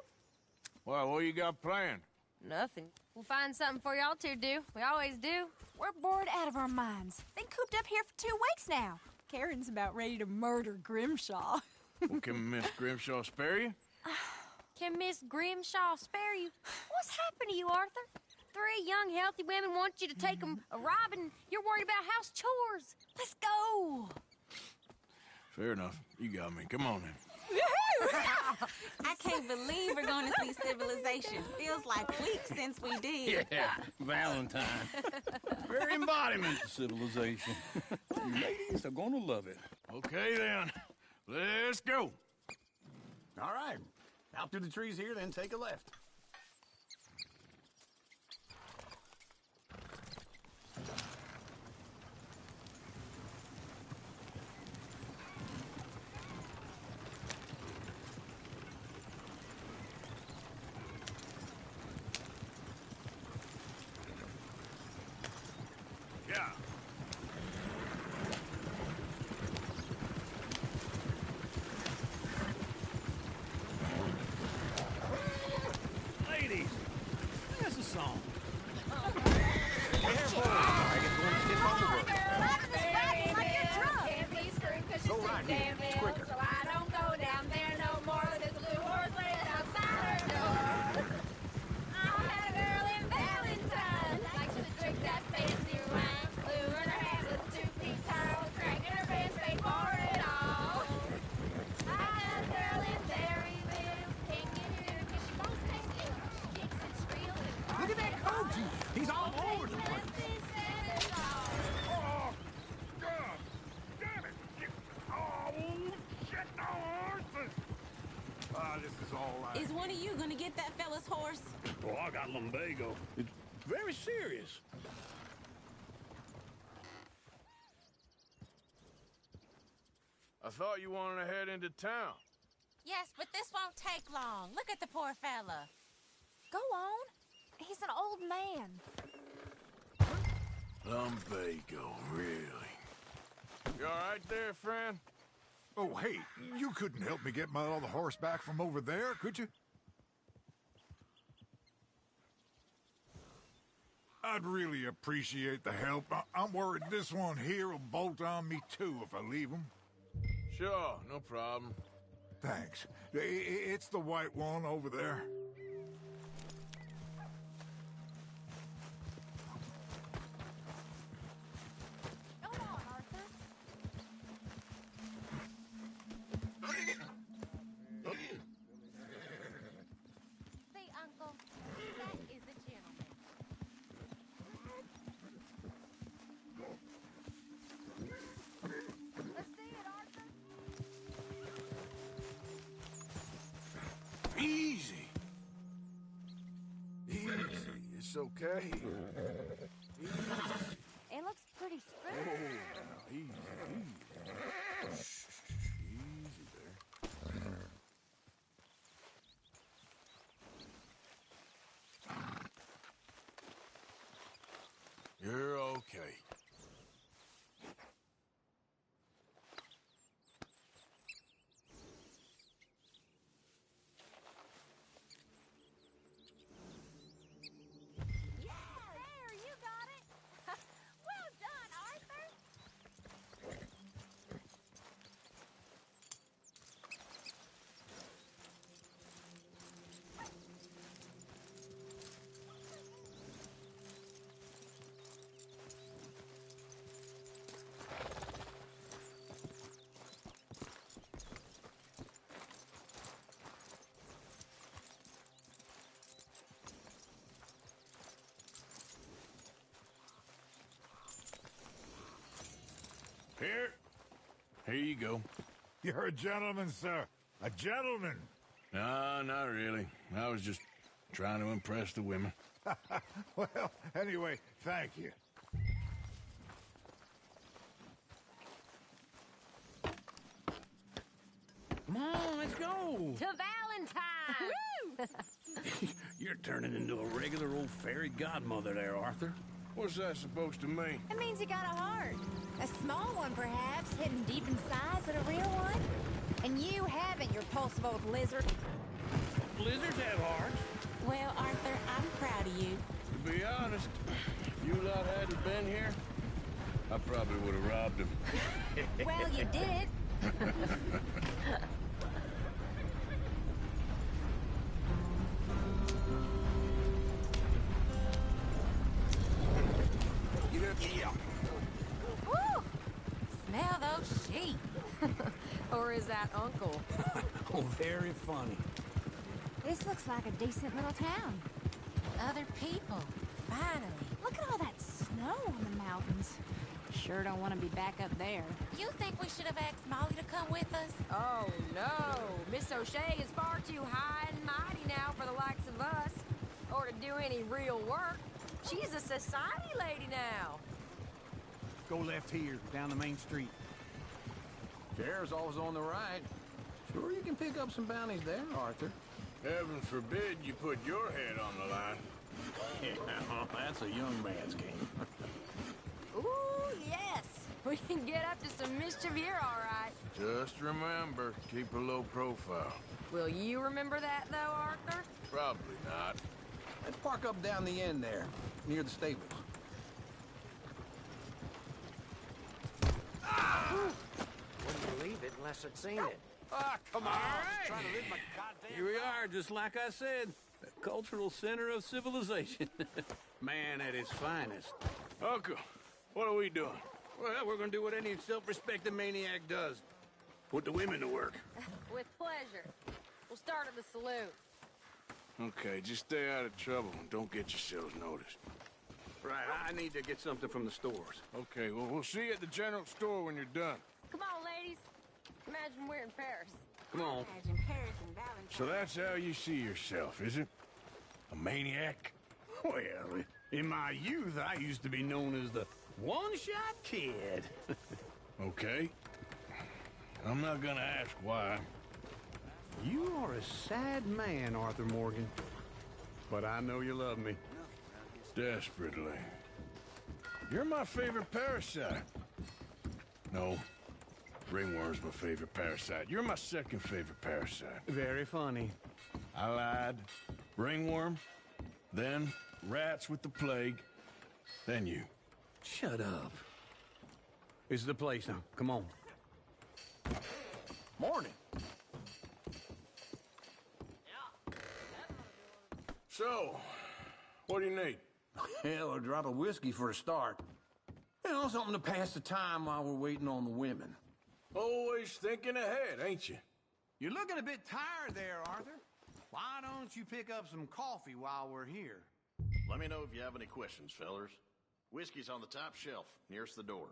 Well, what you got planned? Nothing. We'll find something for y'all to do. We always do. We're bored out of our minds. Been cooped up here for 2 weeks now. Karen's about ready to murder Grimshaw. Well, can Miss Grimshaw spare you? Can Miss Grimshaw spare you? What's happened to you, Arthur? 3 young, healthy women want you to take them a robbing. You're worried about house chores. Let's go. Fair enough. You got me. Come on then. I can't believe we're going to see civilization. Feels like weeks since we did. Yeah, Valentine. Very embodiment of civilization. You ladies are going to love it. Okay, then. Let's go. All right. Out through the trees here, then take a left. Yeah. Ladies, that's a song. Careful! I get going to tip on the road. Go right here. It's quicker. So I don't go down there no more. There's a blue horse laying outside her door. I had a girl in Valentine. Likes to drink that fancy wine. Blue in her hand was 2 feet tall. Dragging her pants paid for it all. I had a girl in Berryville. Can't get her because she won't stay still. She kicks and squeals and Look at that coach. He's all over the place. Oh, God! Damn it! Oh, shit, no horses! Ah, this is all right. Is one of you going to get that fella's horse? Oh, I got lumbago. It's very serious. I thought you wanted to head into town. Yes, but this won't take long. Look at the poor fella. Go on. He's an old man. Lumbago, really? You all right there, friend? Oh, hey, you couldn't help me get my other horse back from over there, could you? I'd really appreciate the help. I'm worried this one here will bolt on me too if I leave him. Sure, no problem. Thanks. It's the white one over there. Go on, Arthur. See, Uncle, that is a gentleman. Let's see it, Arthur. Easy. Easy. It's okay. Easy. It looks pretty Okay. There, you got it. Well done, Arthur. Here you go. You're a gentleman, sir. A gentleman. No, not really. I was just trying to impress the women. Well, anyway, thank you. Come on, let's go. To Valentine! You're turning into a regular old fairy godmother there, Arthur. What's that supposed to mean? It means you got a heart. A small one, perhaps, hidden deep inside, but a real one. And you haven't, you repulsive old lizard. Lizards have hearts. Well, Arthur, I'm proud of you. To be honest, if you lot hadn't been here, I probably would have robbed him. Well, you did. Woo! Smell those sheep. Or is that Uncle? Oh, very funny. This looks like a decent little town. Other people. Finally. Look at all that snow on the mountains. Sure don't want to be back up there. You think we should have asked Molly to come with us? Oh, no. Miss O'Shea is far too high and mighty now for the likes of us. Or to do any real work. She's a society lady now. Go left here, down the main street. Sheriff's always on the right. Sure you can pick up some bounties there, Arthur. Heaven forbid you put your head on the line. Yeah, that's a young man's game. Ooh, yes. We can get up to some mischief here, all right. Just remember, keep a low profile. Will you remember that, though, Arthur? Probably not. Let's park up down the end there, near the stables. Wouldn't believe it unless I'd seen it. Ah, come on. All right. Trying to live my goddamn Here we are, just like I said. The cultural center of civilization. Man at his finest. Uncle, what are we doing? Well, we're gonna do what any self-respecting maniac does. Put the women to work. With pleasure. We'll start at the saloon. Okay, just stay out of trouble and don't get yourselves noticed. Right, I need to get something from the stores. Okay, well, we'll see you at the general store when you're done. Come on, ladies. Imagine we're in Paris. Come on. Imagine Paris and Valentine. So that's how you see yourself, is it? A maniac? Well, in my youth, I used to be known as the one-shot kid. Okay. I'm not gonna ask why. You are a sad man, Arthur Morgan. But I know you love me. Desperately. You're my favorite parasite. No. Ringworm's my favorite parasite. You're my second favorite parasite. Very funny. I lied. Ringworm, then rats with the plague, then you. Shut up. This is the place now. Come on. Morning. So, what do you need? Hell, a drop of whiskey for a start. You know, something to pass the time while we're waiting on the women. Always thinking ahead, ain't you? You're looking a bit tired there, Arthur. Why don't you pick up some coffee while we're here? Let me know if you have any questions, fellers. Whiskey's on the top shelf, nearest the door.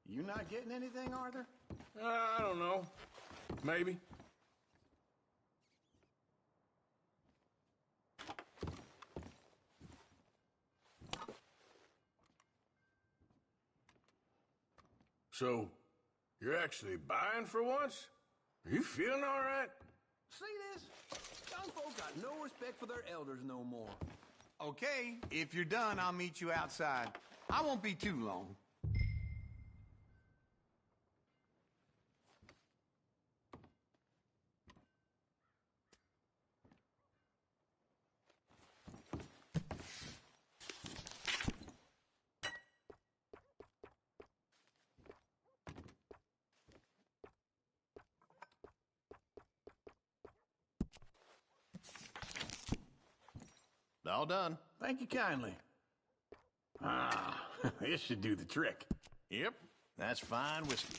You not getting anything, Arthur? I don't know. Maybe. So, You're actually buying for once? Are you feeling all right? See this? Young folk got no respect for their elders no more. Okay, if you're done, I'll meet you outside. I won't be too long. All done. Thank you kindly. Ah, this should do the trick. Yep, that's fine whiskey.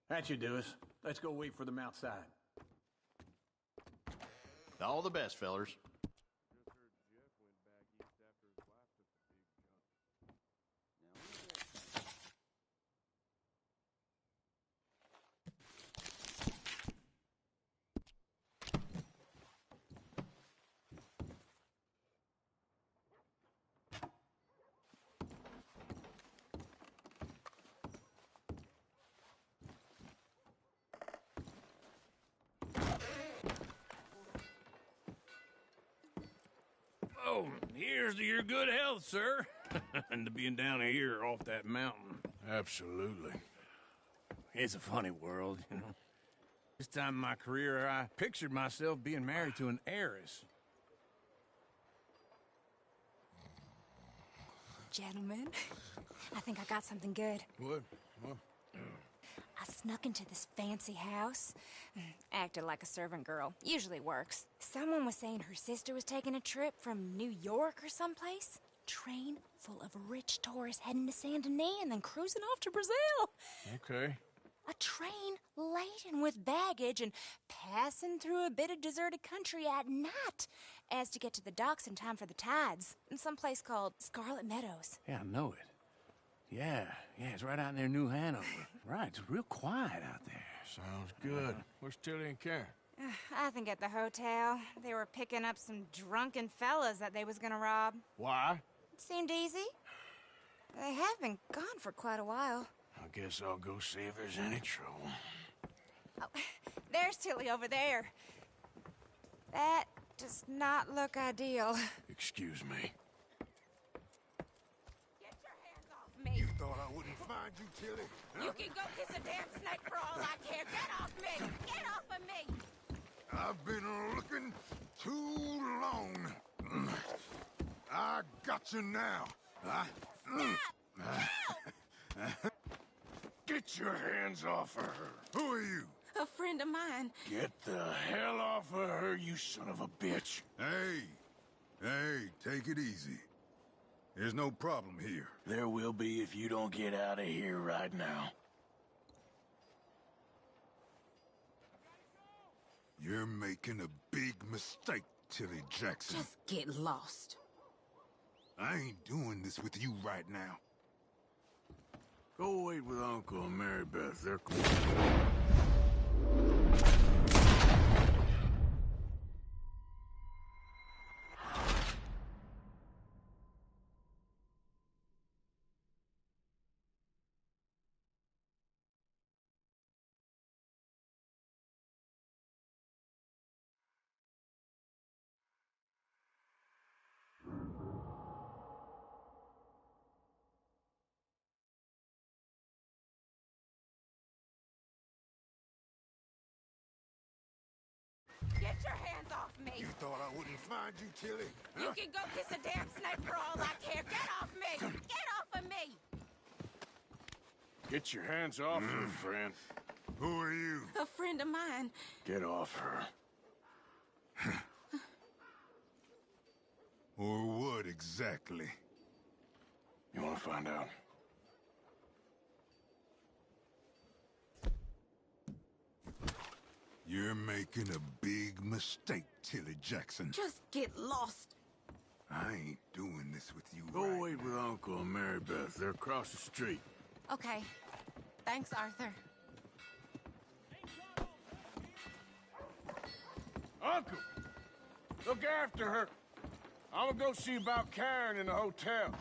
That should do us. Let's go wait for them outside. All the best, fellers. Oh, here's to your good health, sir. And to being down here off that mountain. Absolutely. It's a funny world, you know. This time in my career, I pictured myself being married to an heiress. Gentlemen, I think I got something good. What? I snuck into this fancy house. Acted like a servant girl. Usually works. Someone was saying her sister was taking a trip from New York or someplace. Train full of rich tourists heading to Saint Denis and then cruising off to Brazil. Okay. A train laden with baggage and passing through a bit of deserted country at night as to get to the docks in time for the tides in some place called Scarlet Meadows. Yeah, I know it. Yeah, it's right out near New Hanover. Right, it's real quiet out there. Sounds good. Where's Tilly and Karen? I think at the hotel. They were picking up some drunken fellas that they was gonna rob. Why? It seemed easy. They have been gone for quite a while. I guess I'll go see if there's any trouble. Oh, there's Tilly over there. That does not look ideal. Excuse me. Get your hands off me. You thought I wouldn't find you, Tilly? You can go kiss a damn snake for all I care. Get off me! Get off of me! I've been looking too long. I got you now. Stop! Get your hands off of her. Who are you? A friend of mine. Get the hell off of her, you son of a bitch. Hey, take it easy. There's no problem here. There will be if you don't get out of here right now. You're making a big mistake, Tilly Jackson. Just get lost. I ain't doing this with you right now. Go wait with Uncle and Mary Beth. They're cool. Get your hands off me! You thought I wouldn't find you, Tilly? You can go kiss a damn snake for all I care. Get off me! Get off of me! Get your hands off her, friend. Who are you? A friend of mine. Get off her. Or what exactly? You want to find out? You're making a big mistake, Tilly Jackson. Just get lost. I ain't doing this with you Go right wait with Uncle and Mary Beth. They're across the street. Okay. Thanks, Arthur. Uncle! Look after her. I'm gonna go see about Karen in the hotel.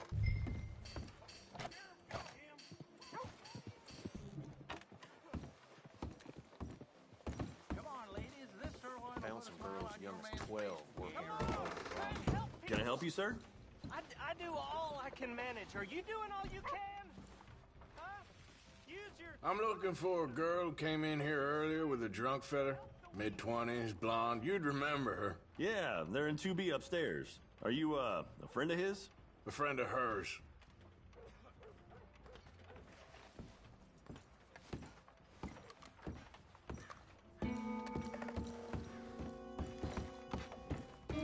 some girls as young as 12 working for an old problem. Can I help you, sir? I do all I can manage. Are you doing all you can? Huh? Use your... I'm looking for a girl who came in here earlier with a drunk fella. Mid-20s, blonde. You'd remember her. Yeah, they're in 2B upstairs. Are you, a friend of his? A friend of hers.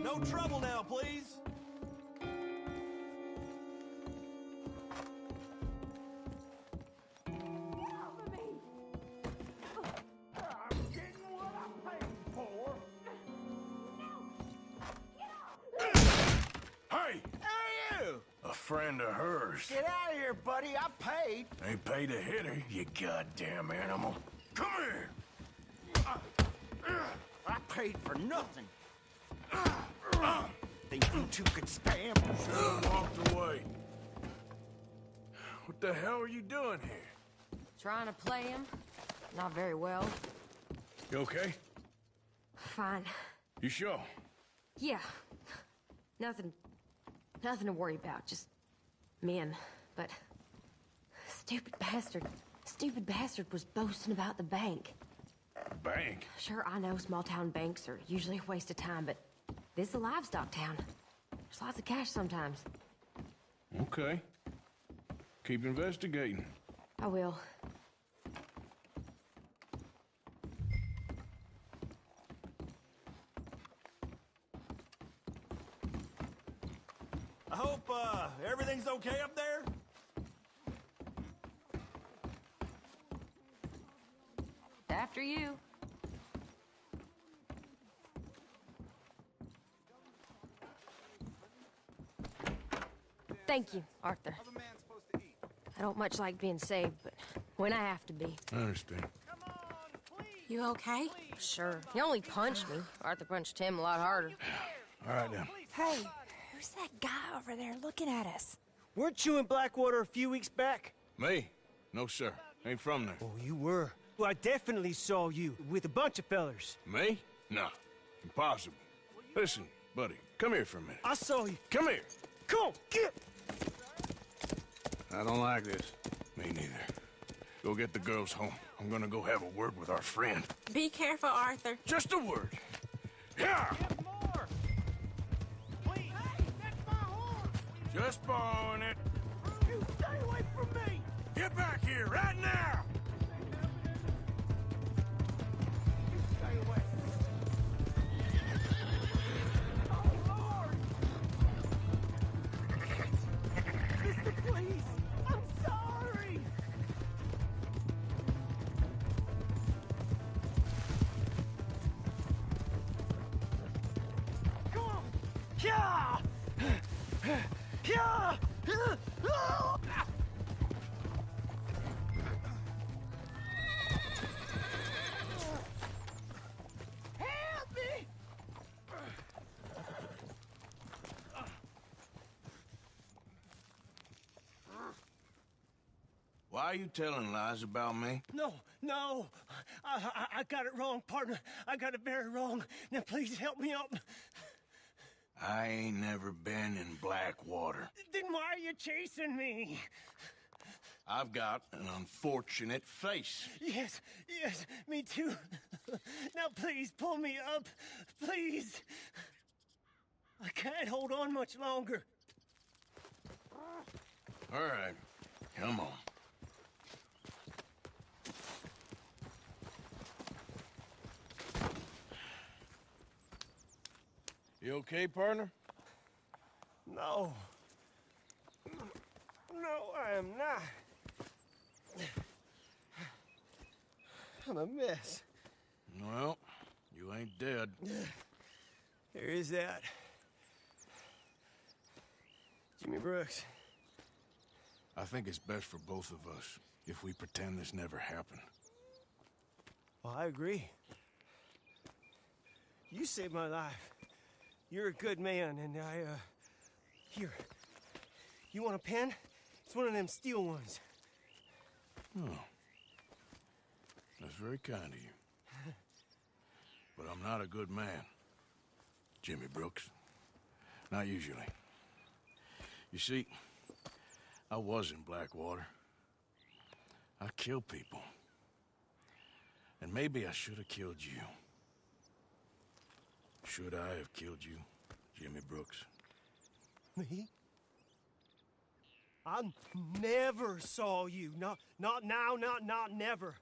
No trouble now, please. Hey! Hey, you! A friend of hers. Get out of here, buddy. I paid. Ain't paid to hit her, you goddamn animal. Come here! I paid for nothing. Think you two could stand? Should've walked away. What the hell are you doing here? Trying to play him. Not very well. You okay? Fine. You sure? Yeah. Nothing to worry about. Just men. But stupid bastard was boasting about the bank. Bank? Sure, I know small town banks are usually a waste of time, but this is a livestock town. There's lots of cash sometimes. Okay. Keep investigating. I will. I hope, everything's okay up there? After you. Thank you, Arthur. I don't much like being saved, but when I have to be. I understand. You okay? Sure. He only punched me. Arthur punched him a lot harder. All right, then. Hey, who's that guy over there looking at us? Weren't you in Blackwater a few weeks back? Me? No, sir. Ain't from there. Oh, you were. Well, I definitely saw you with a bunch of fellers. Me? No. Impossible. Listen, buddy, come here for a minute. I saw you. Come here. Come on, get! I don't like this. Me neither. Go get the girls home. I'm gonna go have a word with our friend. Be careful, Arthur. Just a word. Yeah! Just borrowing it. You stay away from me! Get back here right now! You stay away. Oh, Lord! Mister, please! I'm sorry! Come on! Yeah! Yeah! Help me! Why are you telling lies about me? No, no. I got it wrong, partner. I got it very wrong. Now, please help me up. I ain't never been in Blackwater. Then why are you chasing me? I've got an unfortunate face. Yes, yes, me too. Now, please, pull me up. Please. I can't hold on much longer. All right, come on. You okay, partner? No. No, I am not. I'm a mess. Well, you ain't dead. There is that. Jimmy Brooks. I think it's best for both of us if we pretend this never happened. Well, I agree. You saved my life. You're a good man, and here. You want a pen? It's one of them steel ones. Oh. That's very kind of you. but I'm not a good man. Jimmy Brooks. Not usually. You see, I was in Blackwater. I killed people. And maybe I should have killed you. Should I have killed you, Jimmy Brooks? Me? I never saw you. Not now, not never.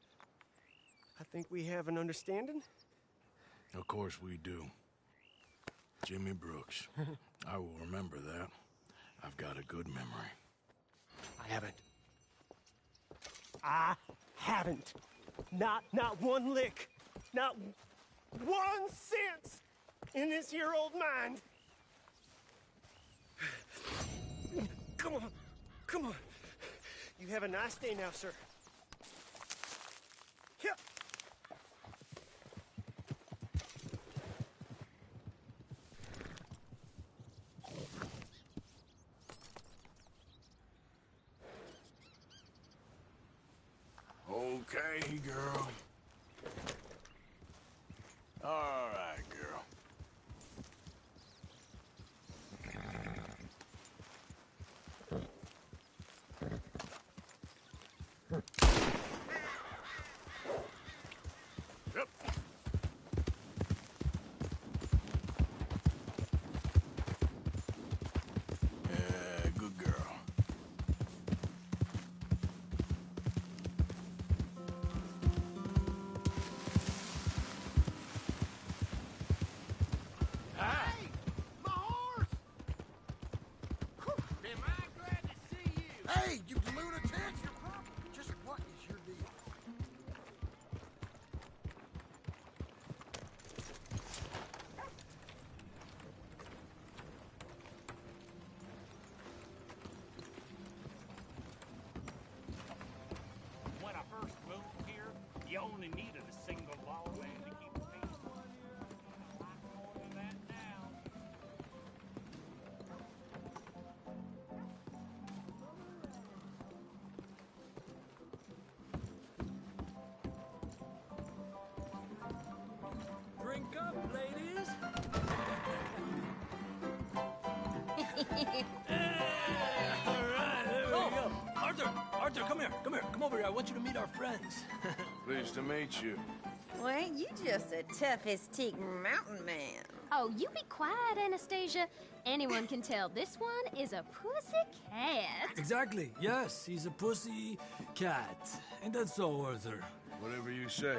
I think we have an understanding. Of course we do. Jimmy Brooks. I will remember that. I've got a good memory. I haven't. Not one lick. Not 1 cent in this here old mind. Come on. Come on. You have a nice day now, sir. Here. Okay, girl. All right, girl. Yep. Yeah, good girl. Hey! My horse! Am I glad to see you? Hey, you lunatic! Just what is your deal? When I first moved here, you only needed a single logman to keep the peace. A lot more than that now. Drink up, ladies. All right, there we go. Arthur, come here. Come over here. I want you to meet our friends. Pleased to meet you. Well, ain't you just a toughest teak mountain man? Oh, you be quiet, Anastasia. Anyone can tell this one is a pussy cat. Exactly. Yes, he's a pussy cat. Ain't that so, Arthur? Whatever you say.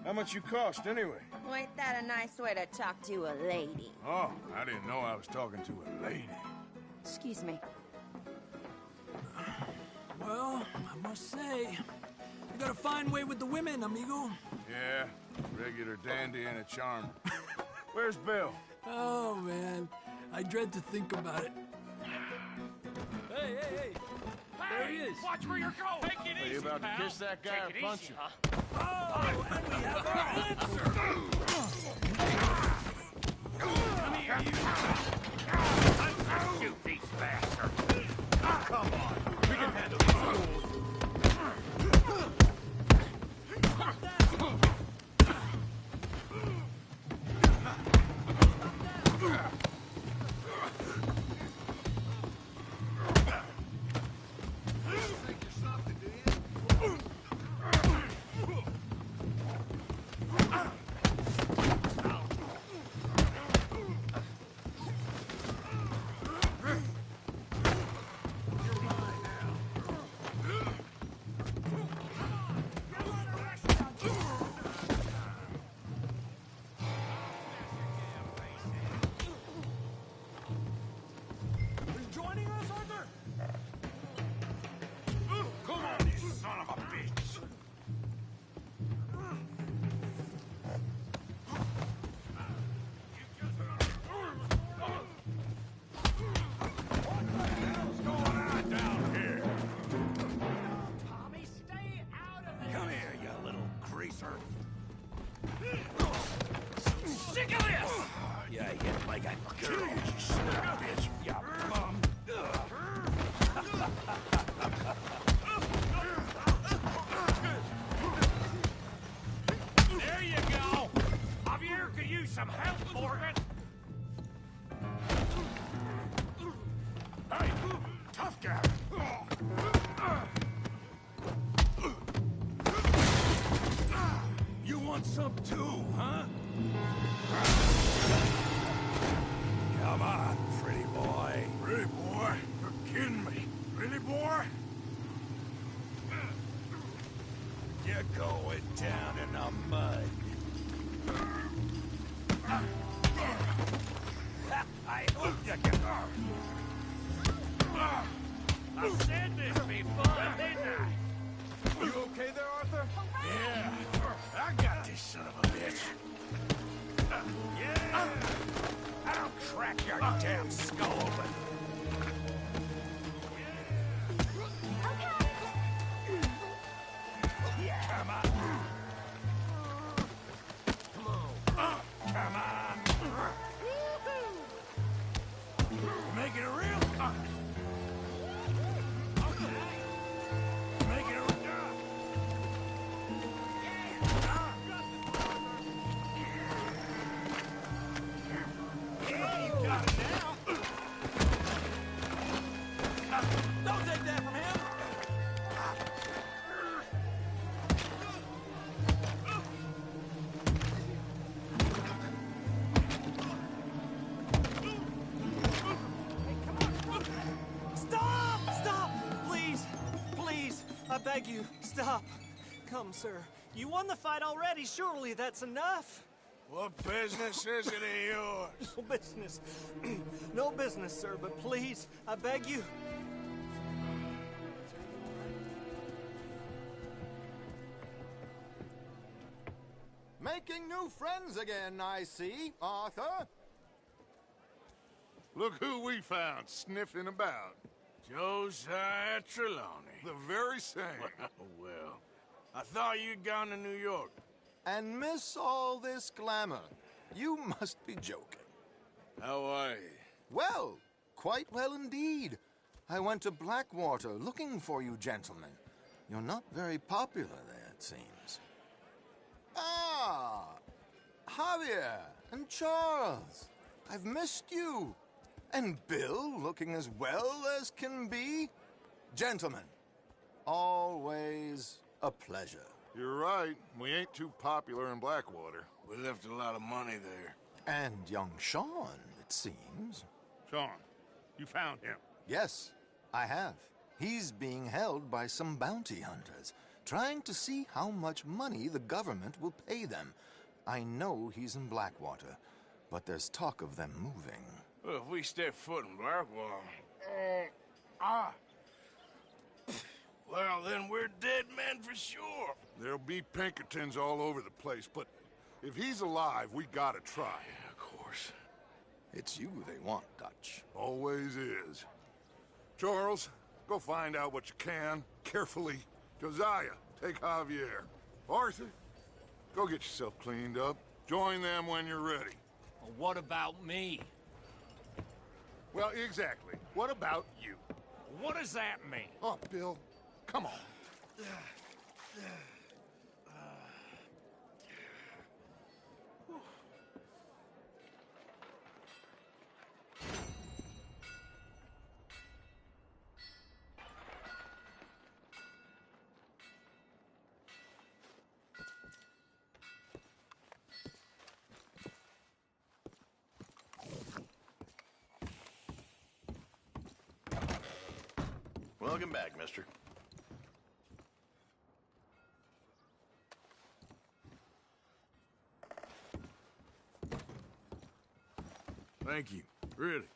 How much you cost, anyway? Well, ain't that a nice way to talk to a lady? Oh, I didn't know I was talking to a lady. Excuse me. Well, I must say, you got a fine way with the women, amigo. Yeah, regular dandy and a charmer. Where's Bill? Oh, man. I dread to think about it. Hey! There he is. Watch where you're going. Take it Are easy, you about to pal. kiss that guy Take or it punch easy, him? huh? Oh, and we have our answer. Come here, you. Shoot these bastards. Come on. We can handle this. Sick of this! Yeah, you get like a girl, you son of a bitch. You bum. There you go! Have some too, huh? Come on, pretty boy. Pretty boy? You're kidding me. Pretty boy? You're going down in the mud. I hope you get... I said this before, didn't I? You okay there, Arthur? Yeah. I got this son of a bitch. Yeah! I'll crack your damn skull open. Come on. Come on. Come on. Making it real? Making it real? Yeah, you got it now. Don't take that from him. Stop! Stop! Please! Please! I beg you, stop. Come, sir. You won the fight already. Surely that's enough. What business is it of yours? No business. No business, sir, but please, I beg you. Making new friends again, I see, Arthur. Look who we found sniffing about. Josiah Trelawney. The very same. Well, I thought you'd gone to New York. And miss all this glamour. You must be joking. How are you? Well, quite well indeed. I went to Blackwater looking for you gentlemen. You're not very popular there, it seems. Ah! Javier and Charles. I've missed you. And Bill looking as well as can be. Gentlemen, always a pleasure. You're right. We ain't too popular in Blackwater. We left a lot of money there. And young Sean, it seems. Sean, you found him? Yes, I have. He's being held by some bounty hunters, trying to see how much money the government will pay them. I know he's in Blackwater, but there's talk of them moving. Well, if we step foot in Blackwater... Well, then we're dead men for sure. There'll be Pinkertons all over the place, but if he's alive, we gotta try. Yeah, of course. It's you they want, Dutch. Always is. Charles, go find out what you can, carefully. Josiah, take Javier. Arthur, go get yourself cleaned up. Join them when you're ready. Well, what about me? Well, exactly. What about you? What does that mean? Oh, Bill, come on. Welcome back, mister. Thank you. Really.